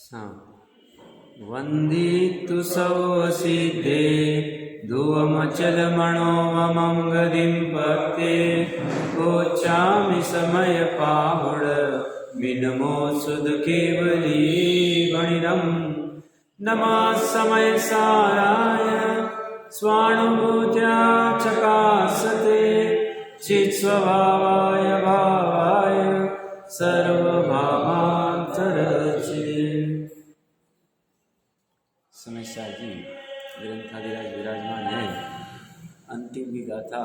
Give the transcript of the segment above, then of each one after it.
हाँ। वन्दितु सौसिद्धे धुवमचलमणोममं गतिं पत्ते गोचामि समयपाहुड विनमो सुध केवली गणिनम् नमः समयसाराय स्वानुभूत्या चकासते चित्स्वभावाय भावाय सर्वभावान्तरचिते। समयसार जी ग्रंथाधिराज विराजमान है। अंतिम भी गाथा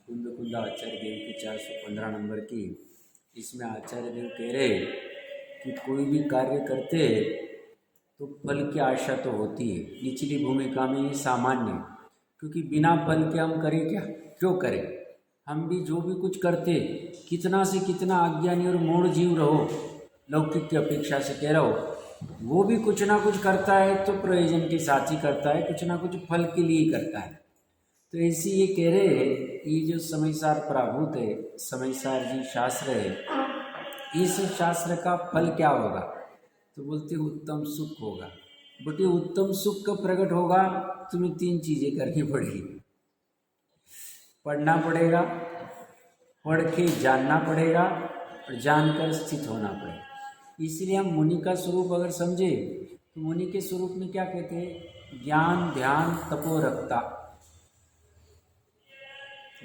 कुंदा आचार्य देव की 415 नंबर की। इसमें आचार्य देव कह रहे कि कोई भी कार्य करते तो फल की आशा तो होती है। निचली भूमिका में ये सामान्य, क्योंकि बिना फल के हम करें क्या, क्यों करें। हम भी जो भी कुछ करते, कितना से कितना अज्ञानी और मूढ़ जीव रहो, लौकिक की अपेक्षा से कह रहा हो, वो भी कुछ ना कुछ करता है तो प्रयोजन के साथ ही करता है, कुछ ना कुछ फल के लिए ही करता है। तो ऐसी ये कह रहे हैं, ये जो समयसार प्राभूत है, समयसार जी शास्त्र है, इस शास्त्र का फल क्या होगा, तो बोलते उत्तम सुख होगा। बट ये उत्तम सुख कब प्रकट होगा, तुम्हें 3 चीज़ें करनी पड़ेगी। पढ़ना पड़ेगा, पढ़ के जानना पड़ेगा, और जानकर स्थित होना पड़ेगा। इसलिए हम मुनि का स्वरूप अगर समझे तो मुनि के स्वरूप में क्या कहते हैं, ज्ञान ध्यान तपोरक्ता।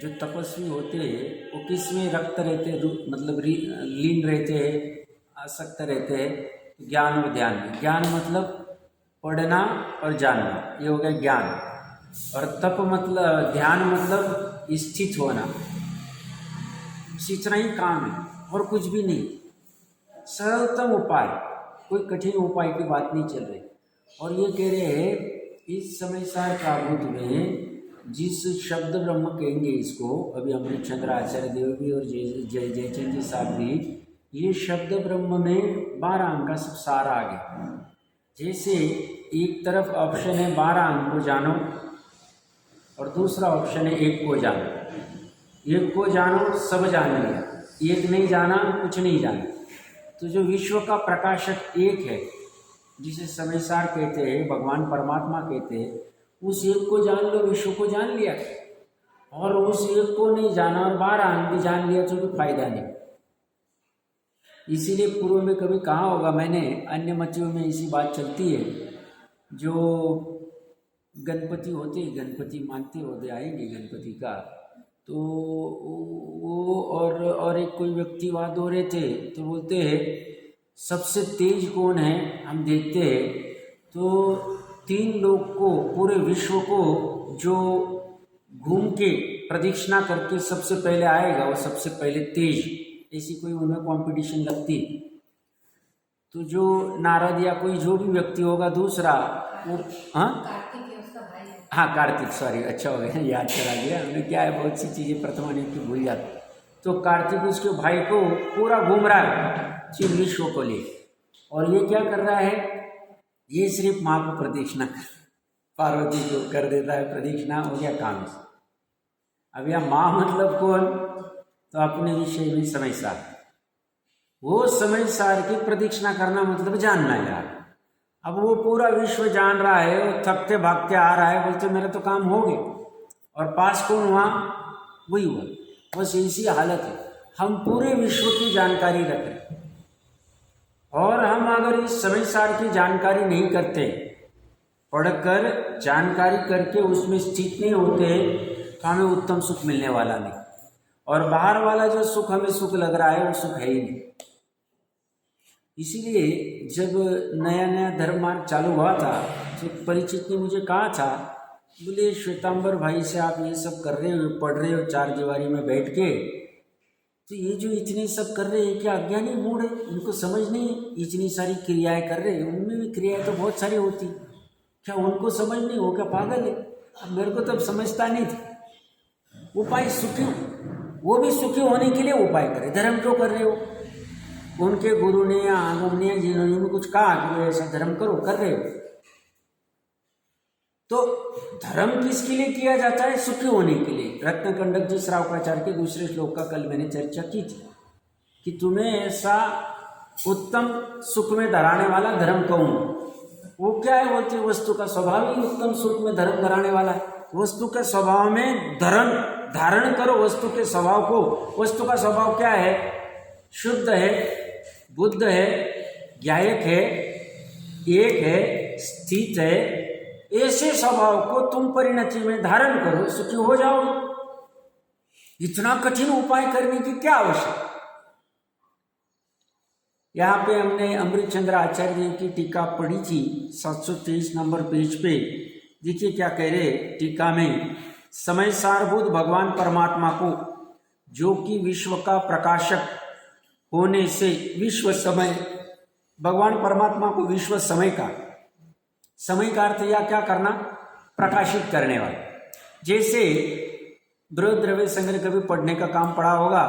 जो तपस्वी होते हैं वो किस में रक्त रहते हैं, मतलब लीन रहते हैं, आसक्त रहते हैं, ज्ञान और ध्यान में। ज्ञान मतलब पढ़ना और जानना, ये हो गया ज्ञान। और तप मतलब, ध्यान मतलब स्थित होना, इतना ही काम है और कुछ भी नहीं। सरलतम उपाय, कोई कठिन उपाय की बात नहीं चल रही। और ये कह रहे हैं इस समयसार प्राभूत में जिस शब्द ब्रह्म कहेंगे इसको, अभी अमृतचंद्र आचार्य देव भी और जयचंद जी साहब भी, ये शब्द ब्रह्म में 12 अंग का सब सारा आ गया। जैसे एक तरफ ऑप्शन है 12 अंग को जानो, और दूसरा ऑप्शन है 1 को जानो। 1 को जानो सब जान लिया, 1 नहीं जाना कुछ नहीं जाना। तो जो विश्व का प्रकाशक एक है, जिसे समयसार कहते हैं, भगवान परमात्मा कहते हैं, उस एक को जान लो, विश्व को जान लिया। और उस एक को नहीं जाना और 12 अंग भी जान लिया तो कोई फायदा नहीं। इसीलिए पूर्व में कभी कहा होगा मैंने, अन्य मतियों में ऐसी बात चलती है, जो गणपति होते, गणपति मानते होते, आएंगे गणपति का, तो वो और एक कोई व्यक्ति वहाँ दो रहे थे, तो बोलते हैं सबसे तेज कौन है, हम देखते हैं तो 3 लोग को, पूरे विश्व को जो घूम के प्रदक्षिणा करके सबसे पहले आएगा वो सबसे पहले तेज, ऐसी कोई उनमें कंपटीशन लगती। तो जो नारद या कोई जो भी व्यक्ति होगा दूसरा, वो हाँ कार्तिक, सॉरी, अच्छा हो गया याद करा दिया हमने। क्या है, बहुत सी चीज़ें प्रथमा की भूल जाती। तो कार्तिक उसके भाई को पूरा घूम रहा है शिव विश्व को लिए, और ये क्या कर रहा है, ये सिर्फ माँ को प्रदक्षिणा कर, पार्वती को कर देता है प्रदक्षिणा, हो गया काम। अब यह माँ मतलब कौन, तो अपने विषय में समयसार। वो समयसार की प्रदक्षिणा करना मतलब जानना यार। अब वो पूरा विश्व जान रहा है, वो थकते भागते आ रहा है, बोलते मेरा तो काम हो गया, और पास कौन हुआ, वही हुआ। बस ऐसी हालत है, हम पूरे विश्व की जानकारी रख रहे, और हम अगर इस समयसार की जानकारी नहीं करते, पढ़कर जानकारी करके उसमें स्थित नहीं होते, तो हमें उत्तम सुख मिलने वाला नहीं। और बाहर वाला जो सुख हमें सुख लग रहा है वो सुख है ही नहीं। इसीलिए जब नया नया धर्म मार्ग चालू हुआ था, तो परिचित ने मुझे कहा था, बोले श्वेतांबर भाई से आप ये सब कर रहे हो, पढ़ रहे हो 4 दीवारी में बैठ के, तो ये जो इतने सब कर रहे हैं क्या अज्ञानी मूढ़ है, इनको समझ नहीं है। इतनी सारी क्रियाएं कर रहे हैं, उनमें भी क्रियाएं तो बहुत सारी होती, क्या उनको समझ नहीं हो, क्या पागल है। अब मेरे को तब समझता नहीं था। उपाय सुखी, वो भी सुखी होने के लिए उपाय करे, धर्म क्यों कर रहे हो। उनके गुरु ने या आगम ने जिन्होंने कुछ कहा कि ऐसा धर्म करो, कर रहे हो। तो धर्म किसके लिए किया जाता है, सुखी होने के लिए। रत्नकंडक जी श्रावकाचार्य के दूसरे श्लोक का कल मैंने चर्चा की थी कि तुम्हें ऐसा उत्तम सुख में धराने वाला धर्म कहूँ। वो क्या है, बोलते वस्तु का स्वभाव ही उत्तम सुख में धर्म धराने वाला है। वस्तु के स्वभाव में धारण करो वस्तु के स्वभाव को। वस्तु का स्वभाव क्या है, शुद्ध है, बुद्ध है, ज्ञायक है, एक है, स्थित है। ऐसे स्वभाव को तुम परिणति में धारण करो, सुखी हो जाओ। इतना कठिन उपाय करने की क्या आवश्यकता। यहाँ पे हमने अमृत चंद्र आचार्य जी की टीका पढ़ी थी 723 नंबर पेज पे। देखिए क्या कह रहे टीका में, समय सारभूत भगवान परमात्मा को, जो कि विश्व का प्रकाशक होने से विश्व समय, भगवान परमात्मा को विश्व समय का अर्थ या क्या करना, प्रकाशित करने वाला। जैसे बृहद द्रव्य संग्रह कभी पढ़ने का काम पड़ा होगा,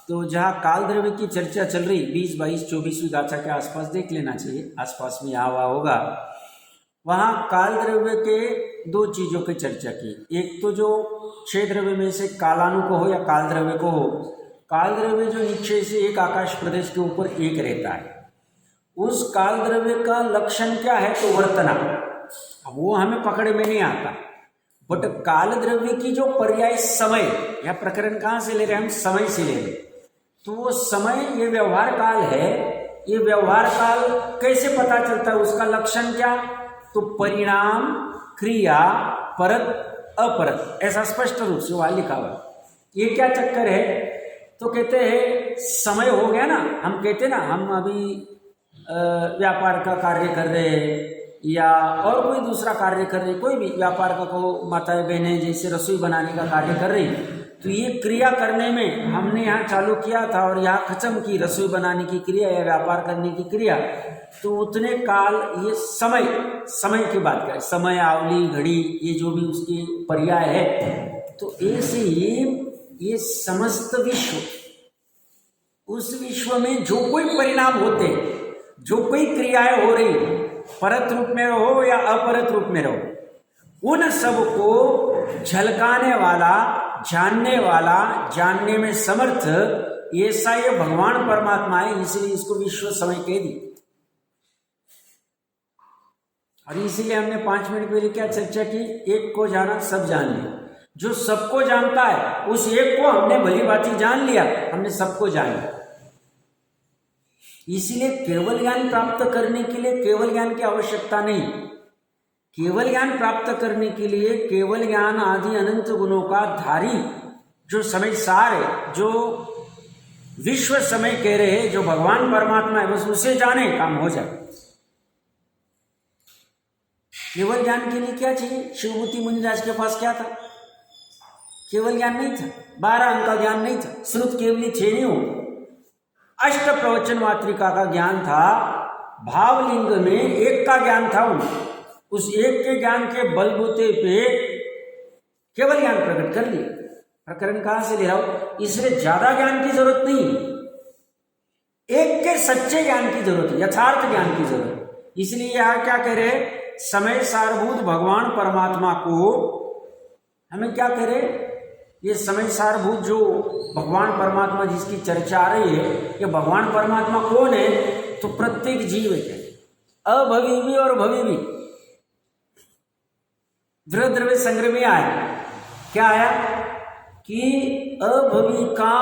तो जहाँ काल द्रव्य की चर्चा चल रही 20, 22, 24वीं गाथा के आसपास देख लेना चाहिए, आसपास में यहाँ हुआ होगा। वहाँ काल द्रव्य के दो चीज़ों की चर्चा की। एक तो जो 6 द्रव्य में से कालानु को हो या काल द्रव्य को हो, काल द्रव्य जो नीचे से एक आकाश प्रदेश के ऊपर एक रहता है, उस काल द्रव्य का लक्षण क्या है, तो वर्तना। अब वो हमें पकड़ में नहीं आता, बट काल द्रव्य की जो पर्याय समय, या प्रकरण कहाँ से ले रहे हैं हम, समय से ले रहे। तो वो समय ये व्यवहार काल है। ये व्यवहार काल कैसे पता चलता है, उसका लक्षण क्या, तो परिणाम, क्रिया, परत, अपरत, ऐसा स्पष्ट रूप से वहां लिखा हुआ। ये क्या चक्कर है, तो कहते हैं समय हो गया ना, हम कहते ना हम अभी व्यापार का कार्य कर रहे हैं या और कोई दूसरा कार्य कर रहे, कोई भी व्यापार का को माताएं बहनें जैसे रसोई बनाने का कार्य कर रही, तो ये क्रिया करने में हमने यहाँ चालू किया था और यहाँ खत्म की रसोई बनाने की क्रिया या व्यापार करने की क्रिया, तो उतने काल ये समय की बात करें, समय, आवली, घड़ी, ये जो भी उसके पर्याय है। तो ऐसे ही ये समस्त विश्व, उस विश्व में जो कोई परिणाम होते, जो कोई क्रियाएं हो रही, परत रूप में रहो या अपरत रूप में रहो, उन सब को झलकाने वाला, जानने वाला, जानने में समर्थ ऐसा ये भगवान परमात्मा है। इसलिए इसको विश्व समय कह दी। और इसीलिए हमने 5 मिनट पहले क्या चर्चा की, एक को जाना सब जान लिया। जो सबको जानता है उस एक को हमने भली भांति जान लिया, हमने सबको जान लिया। इसीलिए केवल ज्ञान प्राप्त करने के लिए केवल ज्ञान की आवश्यकता नहीं। केवल ज्ञान प्राप्त करने के लिए केवल ज्ञान आदि अनंत गुणों का धारी जो समय सार है, जो विश्व समय कह रहे हैं, जो भगवान परमात्मा है, बस उसे जाने काम हो जाए। केवल ज्ञान के लिए क्या चाहिए, शिवभूति मुनिराज के पास क्या था, केवल ज्ञान नहीं था, 12 अंक का ज्ञान नहीं था, श्रुत केवली 6 नहीं हो, अष्ट प्रवचन मात्रिका का ज्ञान था, भावलिंग में एक का ज्ञान था। उस एक के ज्ञान के बलबूते पे केवल ज्ञान प्रकट कर लिया। प्रकरण कहां से ले रहा हूं, इसलिए ज्यादा ज्ञान की जरूरत नहीं, एक के सच्चे ज्ञान की जरूरत है, यथार्थ ज्ञान की जरूरत है। इसलिए यहां क्या कह रहे, समय सारभूत भगवान परमात्मा को हमें क्या कह रहे, ये समय सारभूत जो भगवान परमात्मा जिसकी चर्चा आ रही है, ये भगवान परमात्मा कौन है, तो प्रत्येक जीव है, अभवी भी और भवी भी। बृहद द्रव्य संग्रह में आया, क्या आया कि अभवी का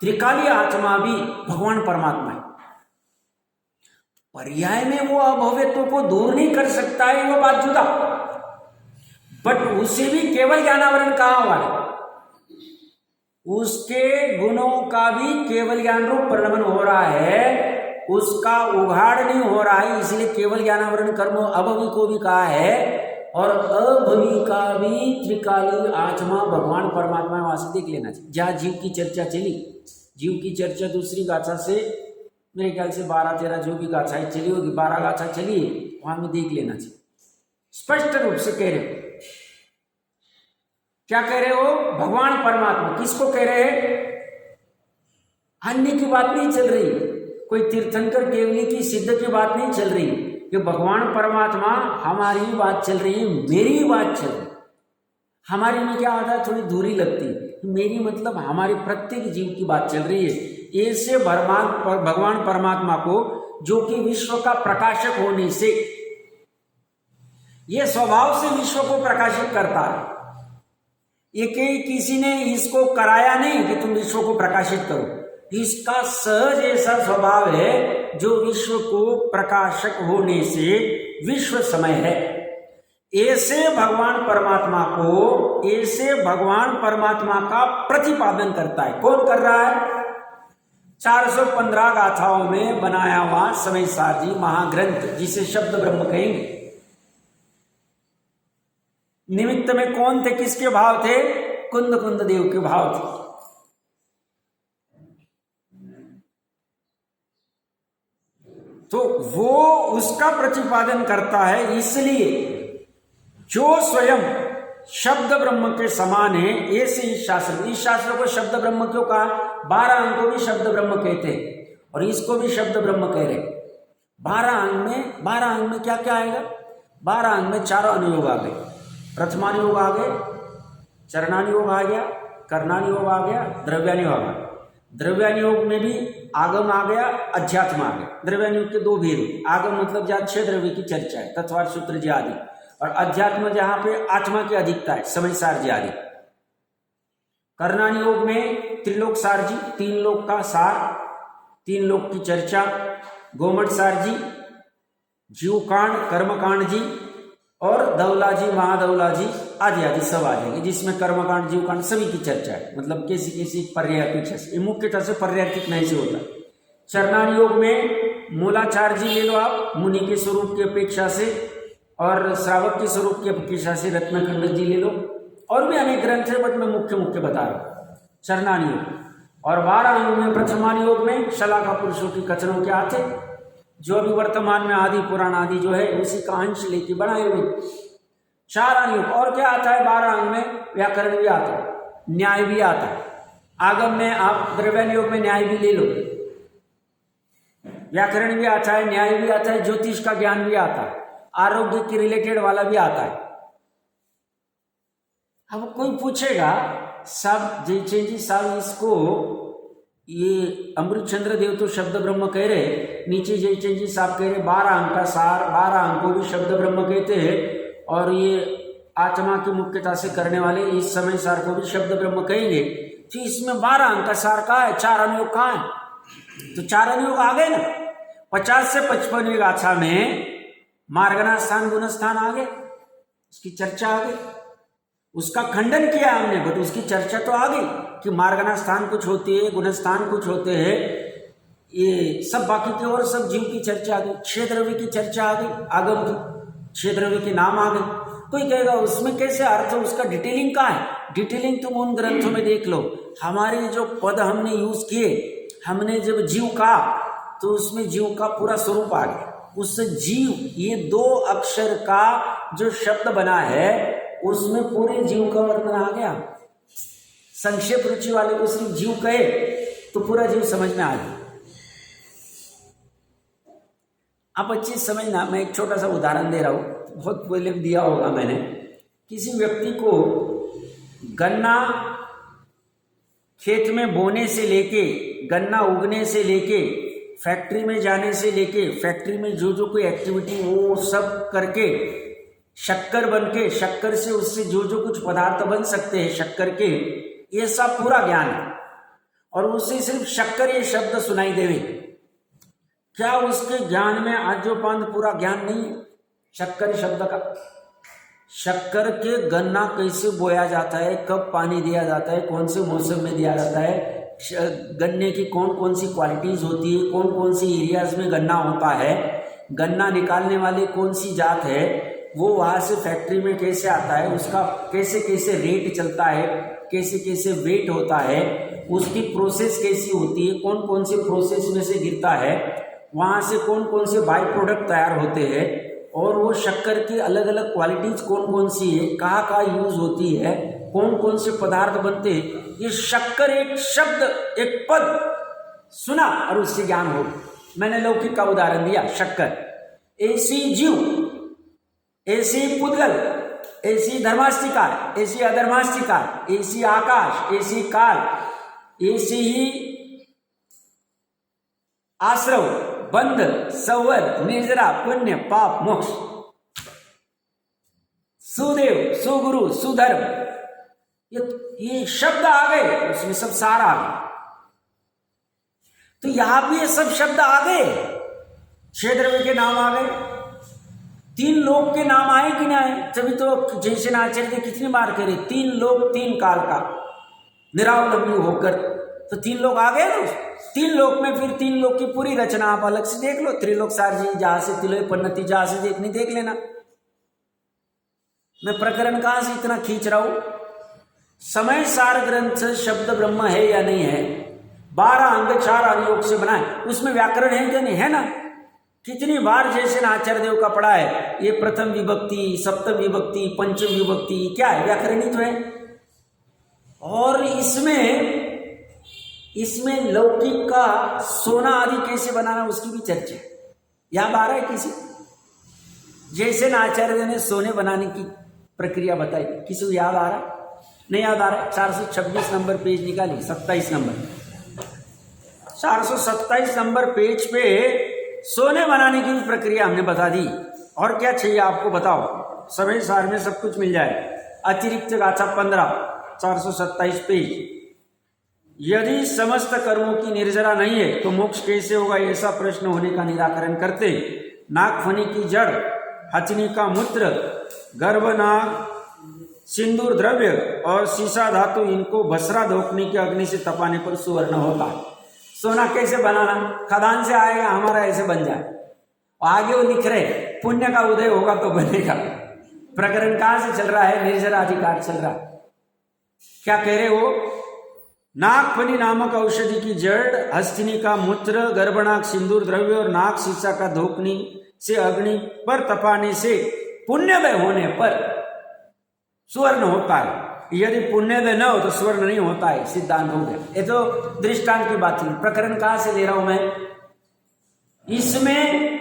त्रिकालीय आत्मा भी भगवान परमात्मा है। पर्याय में वो अभव्यत्व को दूर नहीं कर सकता है, वो बात जुदा, बट उसे भी केवल ज्ञानावरण कहा हुआ है, उसके गुणों का भी केवल ज्ञान रूप परिणमन हो रहा है, उसका उघाड़ नहीं हो रहा है। इसलिए केवल ज्ञानावरण कर्म अभवी को भी कहा है, और अभवी का भी त्रिकाली आत्मा भगवान परमात्मा वहां से देख लेना चाहिए। जहाँ जीव की चर्चा चली, जीव की चर्चा दूसरी गाथा से मेरे ख्याल से 12-13 जो भी गाथाएं चली होगी, 12 गाथा चली है, वहां में देख लेना चाहिए। स्पष्ट रूप से कह रहे, क्या कह रहे हो, भगवान परमात्मा। किसको कह रहे हैं, अन्य की बात नहीं चल रही, कोई तीर्थंकर केवली की सिद्ध की बात नहीं चल रही, ये भगवान परमात्मा हमारी बात चल रही है, मेरी बात चल रही। हमारी में क्या होता है, थोड़ी दूरी लगती है, मेरी मतलब हमारे प्रत्येक जीव की बात चल रही है। ऐसे भगवान परमात्मा को, जो कि विश्व का प्रकाशक होने से, ये स्वभाव से विश्व को प्रकाशित करता है। ये किसी ने इसको कराया नहीं कि तुम विश्व को प्रकाशित करो, इसका सहज ऐसा स्वभाव है जो विश्व को प्रकाशक होने से विश्व समय है। ऐसे भगवान परमात्मा का प्रतिपादन करता है। कौन कर रहा है? 415 गाथाओं में बनाया हुआ समय सारजी महाग्रंथ, जिसे शब्द ब्रह्म कहेंगे। निमित्त में कौन थे, किसके भाव थे? कुंद देव के भाव थे। तो वो उसका प्रतिपादन करता है, इसलिए जो स्वयं शब्द ब्रह्म के समान है, ऐसे इस शास्त्र को शब्द ब्रह्म क्यों कहा? 12 अंग को भी शब्द ब्रह्म कहते हैं और इसको भी शब्द ब्रह्म कह रहे। 12 अंग में क्या क्या आएगा? 12 अंग में 4 अनुयोग आ गए। प्रथमानुयोग आ गए, चरणानुयोग आ गया, कर्णानुयोग आ गया, द्रव्यानुयोग आ गया। द्रव्यानुयोग में भी आगम आ गया, अध्यात्म आ गया। द्रव्यानुयोग के 2 भेद, आगम मतलब जहाँ 6 द्रव्य की चर्चा है, तत्वार्थ सूत्र जी आदि, और अध्यात्म जहां पे आत्मा की अधिकता है, समय सारजी आदि। कर्णानुयोग में त्रिलोक सारजी, 3 लोक का सार, 3 लोक की चर्चा, गोमठ सारजी, जीवकांड, कर्मकांड जी, और दौला जी, महादौला जी आदि सब आ जाएंगे, जिसमें कर्मकांड, जीवकांड सभी की चर्चा है। मतलब कैसी पर्याय अपेक्षा से, मुख्यतः से पर्यायिक नहीं से होता है। चरणानुयोग में मूलाचार्य जी ले लो आप, मुनि के स्वरूप की अपेक्षा से, और श्रावक के स्वरूप की अपेक्षा से रत्नखंड जी ले लो, और भी अनेक ग्रंथ है, बट मैं मुख्य बता रहा हूँ। चरणानुयोग और 12 अंग में प्रथमानुयोग में शलाका पुरुषों की कथनों के आते, जो अभी वर्तमान में आदि पुराण आदि जो है उसी का अंश लेके बनाए हुए 4 अनुयोग। और क्या आता है 12 अंग में? व्याकरण भी आता है, न्याय भी आता है। आगम में आप द्रव्यानुयोग में न्याय भी ले लो, व्याकरण भी आता है, न्याय भी आता है, ज्योतिष का ज्ञान भी आता है, आरोग्य के रिलेटेड वाला भी आता है। अब कोई पूछेगा साहब जयचंद जी साहब, इसको ये अमृत चंद्र देव तो शब्द ब्रह्म कह रहे, नीचे जयचंद जी साहब कह रहे 12 अंग का सार, 12 अंग को भी शब्द ब्रह्म कहते हैं, और ये आत्मा की मुख्यता से करने वाले इस समय सार को भी शब्द ब्रह्म कहेंगे। तो इसमें 12 अंग का सार कहाँ है? 4 अनुयोग कहाँ है? तो 4 अनुयोग आ गए ना। 50 से 55 गाथा में मार्गना स्थान गुण स्थान आ गए, उसकी चर्चा आ गई, उसका खंडन किया हमने, बट उसकी चर्चा तो आ गई कि मार्गना स्थान कुछ होते हैं, गुण स्थान कुछ होते हैं, ये सब बाकी के और सब जीव की चर्चा आ गई। 6 द्रव्य की चर्चा आ गई, आगम की 6 द्रव्य के नाम आ गए। कोई कहेगा उसमें कैसे अर्थ, उसका डिटेलिंग कहाँ है? डिटेलिंग तुम उन ग्रंथों में देख लो। हमारे जो पद हमने यूज किए, हमने जब जीव कहा तो उसमें जीव का पूरा स्वरूप आ गया। उस जीव, ये 2 अक्षर का जो शब्द बना है उसमें पूरे जीव का वर्णन आ गया। संक्षेप रुचि वाले को सिर्फ जीव कहे तो पूरा जीव समझ में आ गया। आप अच्छी समझना, मैं एक छोटा सा उदाहरण दे रहा हूं, बहुत पहले दिया होगा मैंने। किसी व्यक्ति को गन्ना खेत में बोने से लेके, गन्ना उगने से लेके, फैक्ट्री में जाने से लेके, फैक्ट्री में जो कोई एक्टिविटी वो सब करके शक्कर बन के, शक्कर से उससे जो कुछ पदार्थ बन सकते हैं शक्कर के, ये सब पूरा ज्ञान है। और उसे सिर्फ शक्कर ये शब्द सुनाई देवे, क्या उसके ज्ञान में आद्योपांत पूरा ज्ञान नहीं है शक्कर शब्द का? शक्कर के गन्ना कैसे बोया जाता है, कब पानी दिया जाता है, कौन से मौसम में दिया जाता है, गन्ने की कौन कौन सी क्वालिटीज होती है, कौन कौन सी एरियाज में गन्ना होता है, गन्ना निकालने वाली कौन सी जात है, वो वहाँ से फैक्ट्री में कैसे आता है, उसका कैसे कैसे रेट चलता है, कैसे कैसे वेट होता है, उसकी प्रोसेस कैसी होती है, कौन कौन से प्रोसेस में से गिरता है, वहाँ से कौन कौन से बाई प्रोडक्ट तैयार होते हैं, और वो शक्कर की अलग अलग क्वालिटीज कौन कौन सी है, कहाँ कहाँ यूज होती है, कौन कौन से पदार्थ बनते हैं, ये शक्कर एक शब्द एक पद सुना और उससे ज्ञान हो। मैंने लौकिक का उदाहरण दिया, शक्कर। ऐसी जीव, ऐसी पुद्गल, ऐसी धर्मास्तिका, ऐसी अधर्मास्तिका, ऐसी आकाश, ऐसी काल, ऐसी ही आश्रव, बंध, संवत, निर्जरा, पुण्य, पाप, मोक्ष, सुदेव, सुगुरु, सुधर्म, ये शब्द आ गए, उसमें सब सार आ गए। तो यहां भी ये सब शब्द आ गए, 6 द्रव्य के नाम आ गए, 3 लोक के नाम आए कि ना आए? तभी तो जैसे आचार्य ने कितनी बार करे, 3 लोक 3 काल का निरावलंबी होकर, तो 3 लोग आ गए ना। 3 लोक में फिर 3 लोक की पूरी रचना आप अलग से देख लो, त्रिलोक सार जी जहां से तिलोय पन्नति जहां से देखनी देख लेना। मैं प्रकरण कहां से इतना खींच रहा हूं? समय सार ग्रंथ शब्द ब्रह्म है या नहीं है? 12 अंग 4 अनुयोग से बना है, उसमें व्याकरण है क्या नहीं है ना? कितनी बार जैसे आचार्य देव का पढ़ा है, ये प्रथम विभक्ति, सप्तम विभक्ति, पंचम विभक्ति, क्या है? व्याकरण ही तो है। और इसमें लौकिक का सोना आदि कैसे बनाना, उसकी भी चर्चा है। याद आ रहा है किसी? जैसे आचार्य ने सोने बनाने की प्रक्रिया बताई, किसी को याद आ रहा? नहीं याद आ रहा है? 426 नंबर पेज निकाली, 27 नंबर 427 नंबर पेज पे सोने बनाने की भी प्रक्रिया हमने बता दी। और क्या चाहिए आपको बताओ? समय सार में सब कुछ मिल जाए। अतिरिक्त गाथा 15, 427 पेज। यदि समस्त कर्मों की निर्जरा नहीं है तो मोक्ष कैसे होगा, ऐसा प्रश्न होने का निराकरण करते नागफनी की जड़, हथनी का मूत्र, गर्भनाग, सिंदूर द्रव्य और सीसा धातु, इनको भस्रा धोकने की अग्नि से तपाने पर सुवर्ण होता है। सोना कैसे बनाना? खदान से आएगा हमारा, ऐसे बन जाए। आगे वो लिख रहे पुण्य का उदय होगा तो बनेगा। प्रकरण कहां से चल रहा है? निर्जरा अधिकार चल रहा है। क्या कह रहे हो? नागफनी नामक औषधि की जड़, हस्तिनी का मूत्र, गर्भनाग, सिंदूर द्रव्य और नाग सीसा का धोकनी से अग्नि पर तपाने से पुण्योदय होने पर स्वर्ण होता है। यदि पुण्योदय न हो तो स्वर्ण नहीं होता है, सिद्धांत हो गया। ये तो दृष्टांत की बात है। प्रकरण कहां से ले रहा हूं मैं? इसमें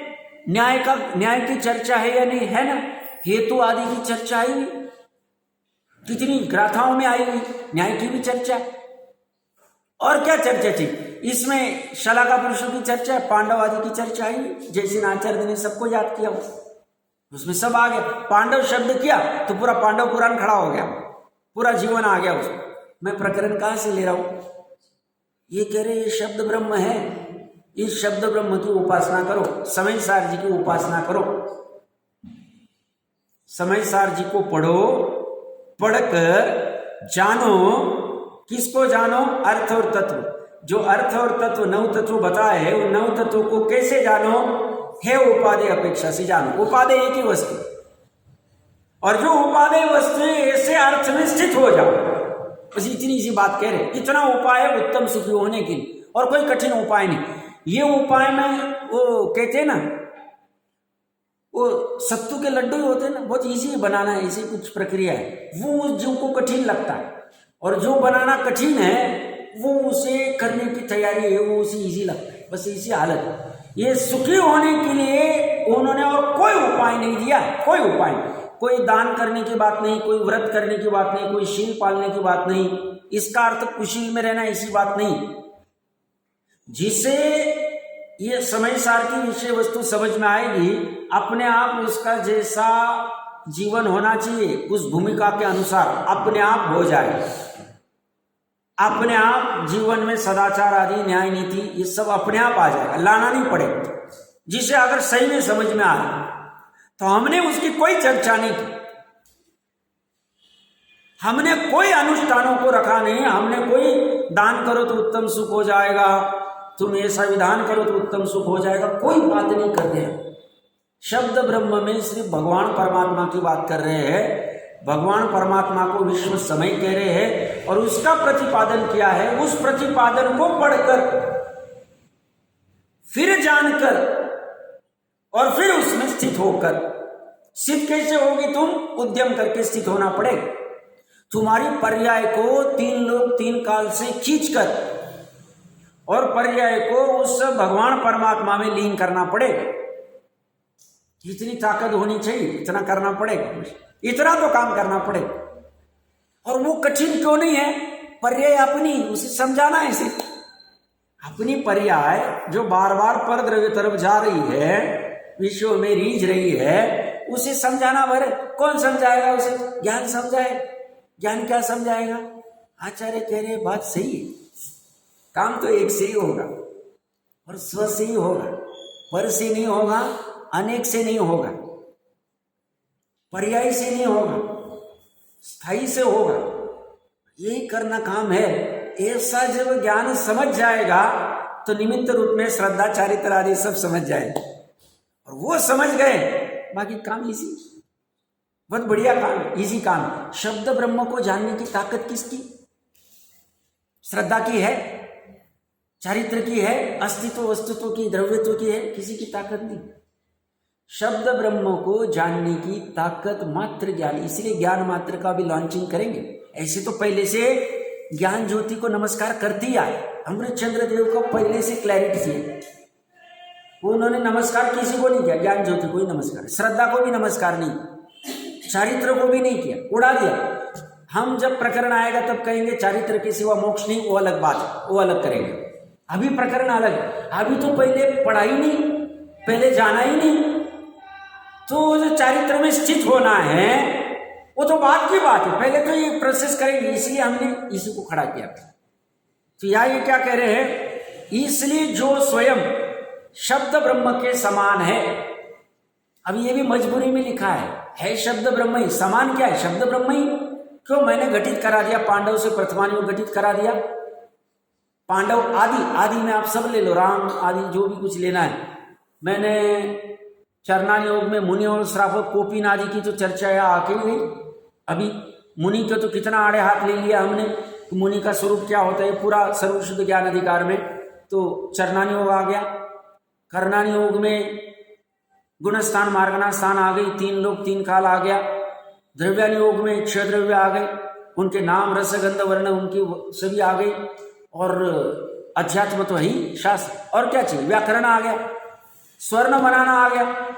न्याय की चर्चा है या नहीं है ना? हेतु आदि की चर्चा आई, कितनी गाथाओं में आई हुई, न्याय की भी चर्चा। और क्या चर्चा थी इसमें? शलाका पुरुषों की चर्चा, पांडव आदि की चर्चा आई, जैसे आचार्य ने सबको याद किया, उसमें सब आ गया। पांडव शब्द किया तो पूरा पांडव पुराण खड़ा हो गया, पूरा जीवन आ गया उसमें। मैं प्रकरण कहां से ले रहा हूं? ये कह रहे ये शब्द ब्रह्म है, इस शब्द ब्रह्म की उपासना करो, समय सार जी की उपासना करो, समय सार जी को पढ़ो, पढ़कर जानो। किसको जानो? अर्थ और तत्व। जो अर्थ और तत्व 9 तत्व बताए हैं, उन 9 तत्वों को कैसे जानो? है उपादेय अपेक्षा से जानो। उपादेय एक ही वस्तु, और जो उपादेय वस्तु है ऐसे अर्थ में स्थित हो जाओ। बस इतनी सी बात कह रहे। इतना उपाय है उत्तम सुखी होने के लिए, और कोई कठिन उपाय नहीं। ये उपाय में वो कहते हैं ना, वो सत्तू के लड्डू होते हैं ना, बहुत इजी बनाना है, ऐसी कुछ प्रक्रिया है। वो उस जीव को कठिन लगता है, और जो बनाना कठिन है वो उसे करने की तैयारी है, वो उसे इजी लगता है। बस इसी हालत है। ये सुखी होने के लिए उन्होंने और कोई उपाय नहीं दिया, कोई उपाय नहीं। कोई दान करने की बात नहीं, कोई व्रत करने की बात नहीं, कोई शील पालने की बात नहीं, इसका अर्थ कुशील में रहना ऐसी बात नहीं। जिसे ये समय सार की विषय वस्तु समझ में आएगी, अपने आप उसका जैसा जीवन होना चाहिए उस भूमिका के अनुसार अपने आप हो जाए। अपने आप जीवन में सदाचार आदि, न्याय नीति, ये सब अपने आप आ जाएगा, लाना नहीं पड़ेगा। जिसे अगर सही में समझ में आ रहा, तो हमने उसकी कोई चर्चा नहीं की, हमने कोई अनुष्ठानों को रखा नहीं, हमने कोई दान करो तो उत्तम सुख हो जाएगा, तुम ऐसा विधान करो तो उत्तम सुख हो जाएगा, कोई बात नहीं कर रहे हैं। शब्द ब्रह्म में सिर्फ भगवान परमात्मा की बात कर रहे हैं। भगवान परमात्मा को विश्व समय कह रहे हैं, और उसका प्रतिपादन किया है। उस प्रतिपादन को पढ़कर, फिर जानकर, और फिर उसमें स्थित होकर, स्थित कैसे होगी? तुम उद्यम करके स्थित होना पड़ेगा। तुम्हारी पर्याय को 3 लोक 3 काल से खींचकर, और पर्याय को उस भगवान परमात्मा में लीन करना पड़ेगा। जितनी ताकत होनी चाहिए इतना करना पड़ेगा, इतना तो काम करना पड़ेगा। और वो कठिन क्यों नहीं है? पर्याय अपनी, उसे समझाना है सिर्फ। अपनी पर्याय जो बार बार पर द्रव्य तरफ जा रही है, विश्व में रीझ रही है, उसे समझाना भरे। कौन समझाएगा उसे? ज्ञान समझाए। ज्ञान क्या समझाएगा? आचार्य कह रहे बात सही है, काम तो एक से ही होगा और स्व से ही होगा, पर से नहीं होगा, अनेक से नहीं होगा, पर्याय से नहीं होगा, स्थायी से होगा। यही करना काम है। ऐसा जब ज्ञान समझ जाएगा तो निमित्त रूप में श्रद्धा चारित्र आदि सब समझ जाएंगे, और वो समझ गए, बाकी काम इजी, बहुत बढ़िया काम, इजी काम। शब्द ब्रह्म को जानने की ताकत किसकी? श्रद्धा की है, चारित्र की है, अस्तित्व वस्तुत्व की, द्रव्यत्व की है, किसी की ताकत नहीं। शब्द ब्रह्म को जानने की ताकत मात्र ज्ञान, इसलिए ज्ञान मात्र का भी लॉन्चिंग करेंगे। ऐसे तो पहले से ज्ञान ज्योति को नमस्कार करती आए, अमृत चंद्र देव को पहले से क्लैरिटी थी, उन्होंने नमस्कार किसी को नहीं किया, ज्ञान ज्योति को ही नमस्कार, श्रद्धा को भी नमस्कार नहीं, चारित्र को भी नहीं किया, उड़ा दिया। हम जब प्रकरण आएगा तब कहेंगे चारित्र के सिवा मोक्ष नहीं, वो अलग बात है, वो अलग करेंगे। अभी प्रकरण अलग, अभी तो पहले पढ़ा ही नहीं, पहले जाना ही नहीं, तो जो चारित्र में स्थित होना है वो तो बात की बात है, पहले तो ये प्रोसेस करेंगे, इसलिए हमने इसी को खड़ा किया। तो यहाँ ये क्या कह रहे हैं? इसलिए जो स्वयं शब्द ब्रह्म के समान है, अब ये भी मजबूरी में लिखा है शब्द ब्रह्म ही, समान क्या है? शब्द ब्रह्म ही। क्यों? मैंने घटित करा दिया, पांडव से प्रथमानि में घटित करा दिया, पांडव आदि, आदि में आप सब ले लो, राम आदि जो भी कुछ लेना है। मैंने चरणान योग में मुनि और श्रावक कोपिन आदि की तो चर्चा यहाँ आके नहीं गई। अभी मुनि के तो कितना आड़े हाथ ले लिया हमने, मुनि का स्वरूप क्या होता है पूरा सर्वशुद्ध ज्ञान अधिकार में, तो चरणान योग आ गया, कर्णान योग में गुणस्थान मार्गना स्थान आ गई, 3 लोक 3 काल आ गया, द्रव्यान योग में 6 द्रव्य आ गए, उनके नाम रस गंध वर्ण उनकी सभी आ गई, और अध्यात्म तो ही शास्त्र, और क्या चाहिए? व्याकरण आ गया, स्वर्ण बनाना आ गया,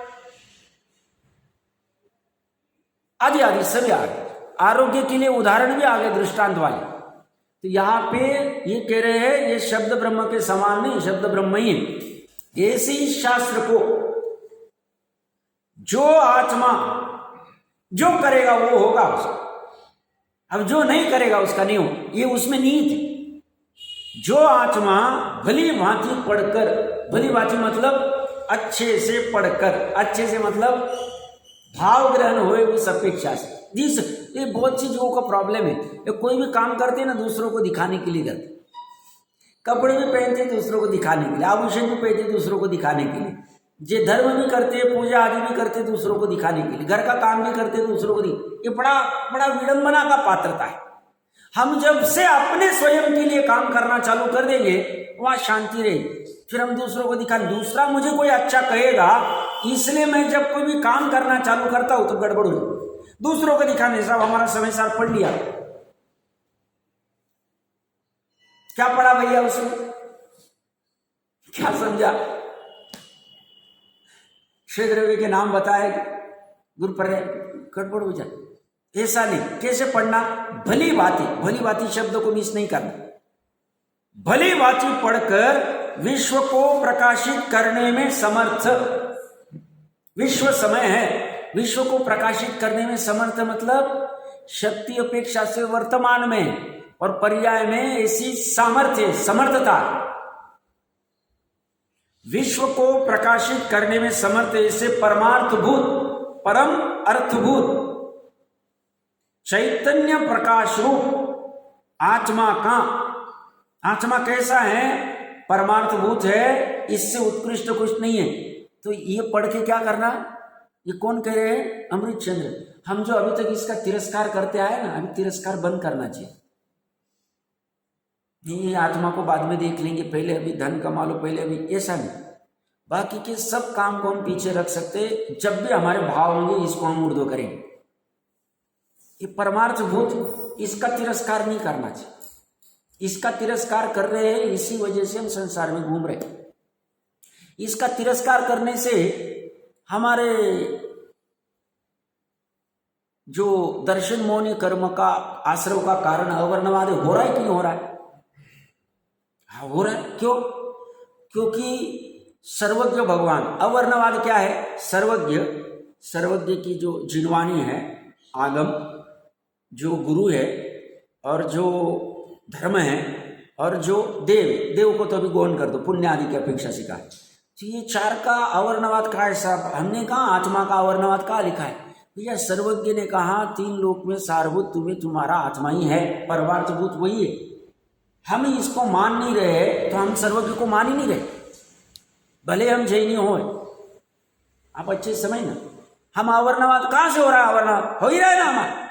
आदि आदि सभी आ गए। आरोग्य के लिए उदाहरण भी आ गए दृष्टांत वाले। तो यहां पे ये कह रहे हैं ये शब्द ब्रह्म के समान नहीं, शब्द ब्रह्म ही है। ऐसे शास्त्र को जो आत्मा जो करेगा वो होगा उसका, अब जो नहीं करेगा उसका नहीं हो, ये उसमें नीत है। जो आत्मा भली भांति पढ़कर, भली भांति मतलब अच्छे से पढ़कर, अच्छे से मतलब भाव ग्रहण होए उस अपेक्षा से, जिस ये बहुत सी लोगों का प्रॉब्लम है, ये कोई भी काम करते हैं ना दूसरों को दिखाने के लिए करते, कपड़े भी पहनते दूसरों को दिखाने के लिए, आभूषण भी पहनते दूसरों को दिखाने के लिए, जे धर्म भी करते, पूजा आदि भी करते दूसरों को दिखाने के लिए, घर का काम भी करते दूसरों को ये बड़ा बड़ा विडंबना का पात्रता है। हम जब से अपने स्वयं के लिए काम करना चालू कर देंगे वहां शांति रहेगी, फिर हम दूसरों को दिखा, दूसरा मुझे कोई अच्छा कहेगा इसलिए मैं जब कोई भी काम करना चालू करता हूं तो गड़बड़ हुई, दूसरों को दिखाने साहब हमारा समय सार पढ़ लिया, क्या पढ़ा भैया उसमें, क्या समझा, क्षेत्र के नाम बताए, गुरु पर गड़बड़ हो जाए। ऐसा नहीं, कैसे पढ़ना? भली भांति, भली भांति शब्द को मिस नहीं करना, भली भांति पढ़कर विश्व को प्रकाशित करने में समर्थ, विश्व समय है, विश्व को प्रकाशित करने में समर्थ मतलब शक्ति अपेक्षा से वर्तमान में और पर्याय में ऐसी सामर्थ्य, समर्थता, विश्व को प्रकाशित करने में समर्थ ऐसे परमार्थभूत, परम अर्थभूत चैतन्य प्रकाश रूप आत्मा का, आत्मा कैसा है? परमार्थभूत है, इससे उत्कृष्ट कुछ नहीं है। तो ये पढ़ के क्या करना? ये कौन कह रहे हैं? अमृत चंद्र। हम जो अभी तक इसका तिरस्कार करते आए ना, अभी तिरस्कार बंद करना चाहिए। नहीं आत्मा को बाद में देख लेंगे, पहले अभी धन कमा लो, पहले अभी, ऐसा नहीं। बाकी के सब काम को हम पीछे रख सकते, जब भी हमारे भाव होंगे इसको हम ऊर्ध्व करेंगे। ये परमार्थभूत, इसका तिरस्कार नहीं करना चाहिए। इसका तिरस्कार कर रहे हैं, इसी वजह से हम संसार में घूम रहे हैं। इसका तिरस्कार करने से हमारे जो दर्शन मौन कर्म का आश्रव का कारण अवर्णवाद हो रहा है कि नहीं हो रहा है? हो रहा है। क्यों? क्योंकि सर्वज्ञ भगवान, अवर्णवाद क्या है? सर्वज्ञ की जो जिनवानी है, आगम, जो गुरु है और जो धर्म है और जो देव को तो अभी गौण कर दो, पुण्य आदि की अपेक्षा सिखा है। तो ये चार का अवर्णवाद कहा है साहब? हमने कहा आत्मा का अवर्णवाद कहा लिखा है भैया? सर्वज्ञ ने कहा तीन लोक में सारभूत तुम्हें तुम्हारा आत्मा ही है, परमार्थभूत वही है। हम इसको मान नहीं रहे तो हम सर्वज्ञ को मान ही नहीं रहे, भले हम जैनी हो। आप अच्छे समझना, हम अवर्णवाद कहां से हो रहा है? अवर्णवाद हो ही रहा है ना हमारा।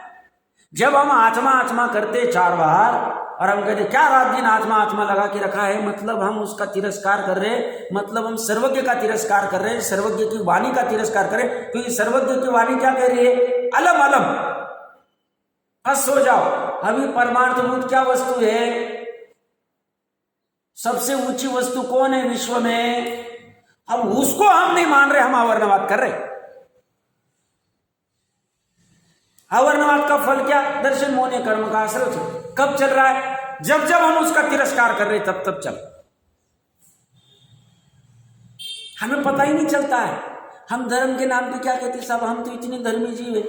जब हम आत्मा आत्मा करते 4 बार और हम कहते क्या रात दिन आत्मा आत्मा लगा के रखा है, मतलब हम उसका तिरस्कार कर रहे, मतलब हम सर्वज्ञ का तिरस्कार कर रहे, सर्वज्ञ की वाणी का तिरस्कार कर रहे। क्योंकि सर्वज्ञ की वाणी क्या कह रही है? अलम अलम, बस सो जाओ। अभी परमार्थभूत क्या वस्तु है? सबसे ऊंची वस्तु कौन है विश्व में? अब उसको हम नहीं मान रहे, हम अवर्णवाद कर रहे। अवर्णवाद का फल क्या? दर्शन मोह कर्म का आश्रय। कब चल रहा है? जब जब हम उसका तिरस्कार कर रहे तब चल। हमें पता ही नहीं चलता है। हम धर्म के नाम पे क्या कहते हैं साहब? हम तो इतने धर्मी जीव है।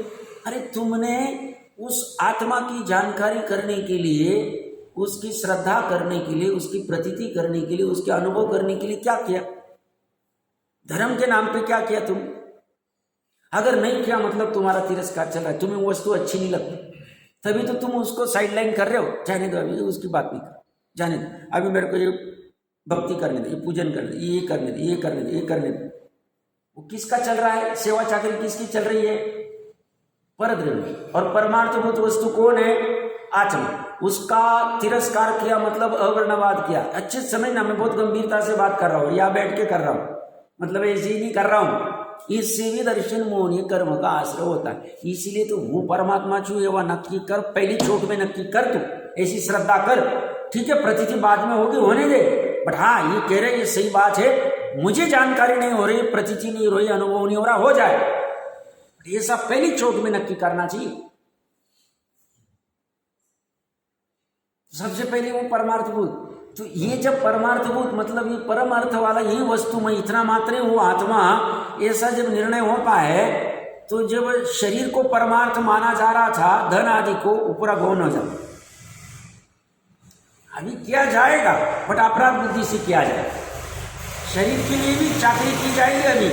अरे तुमने उस आत्मा की जानकारी करने के लिए, उसकी श्रद्धा करने के लिए, उसकी प्रतीति करने के लिए, उसके अनुभव करने के लिए क्या किया? धर्म के नाम पे क्या किया तुम? अगर नहीं किया मतलब तुम्हारा तिरस्कार चल रहा है, तुम्हें वस्तु अच्छी नहीं लगती, तभी तो तुम उसको साइडलाइन कर रहे हो। जाने दो, अभी उसकी बात नहीं कर, जाने दो, अभी मेरे को ये भक्ति करने दे, ये पूजन करने दे, ये करने दे, ये करने दे, ये करने दे। वो किसका चल रहा है? सेवा चाकरी किसकी चल रही है? परद्रव्य। और परमार्थभूत वस्तु कौन है? आत्मा। उसका तिरस्कार किया मतलब अवर्णवाद किया। अच्छे समझना, मैं बहुत गंभीरता से बात कर रहा हूँ, या बैठ के कर रहा हूँ, मतलब ऐसे ही नहीं कर रहा हूँ। इससे भी दर्शन मोहनीय कर्म का आश्रय होता है। इसीलिए तो वो परमात्मा छू ये वह नक्की कर, पहली चोट में नक्की कर, तू ऐसी श्रद्धा कर, ठीक है? प्रतीति बाद में होगी, होने दे। बट हाँ, ये कह रहे ये सही बात है, मुझे जानकारी नहीं हो रही, प्रतीति नहीं हो रही, अनुभव नहीं हो रहा, हो जाए, ये सब पहली चोट में नक्की करना चाहिए। सबसे पहले वो परमार्थभूत। तो ये जब परमार्थभूत मतलब ये परम अर्थ वाला यही वस्तु में इतना मात्र वो आत्मा, ऐसा जब निर्णय होता है, तो जब शरीर को परमार्थ माना जा रहा था, धन आदि को, पूरा गौण हो जाता। अभी किया जाएगा बट अपराध बुद्धि से किया जाएगा। शरीर के लिए भी चाकरी की जाएगी, अभी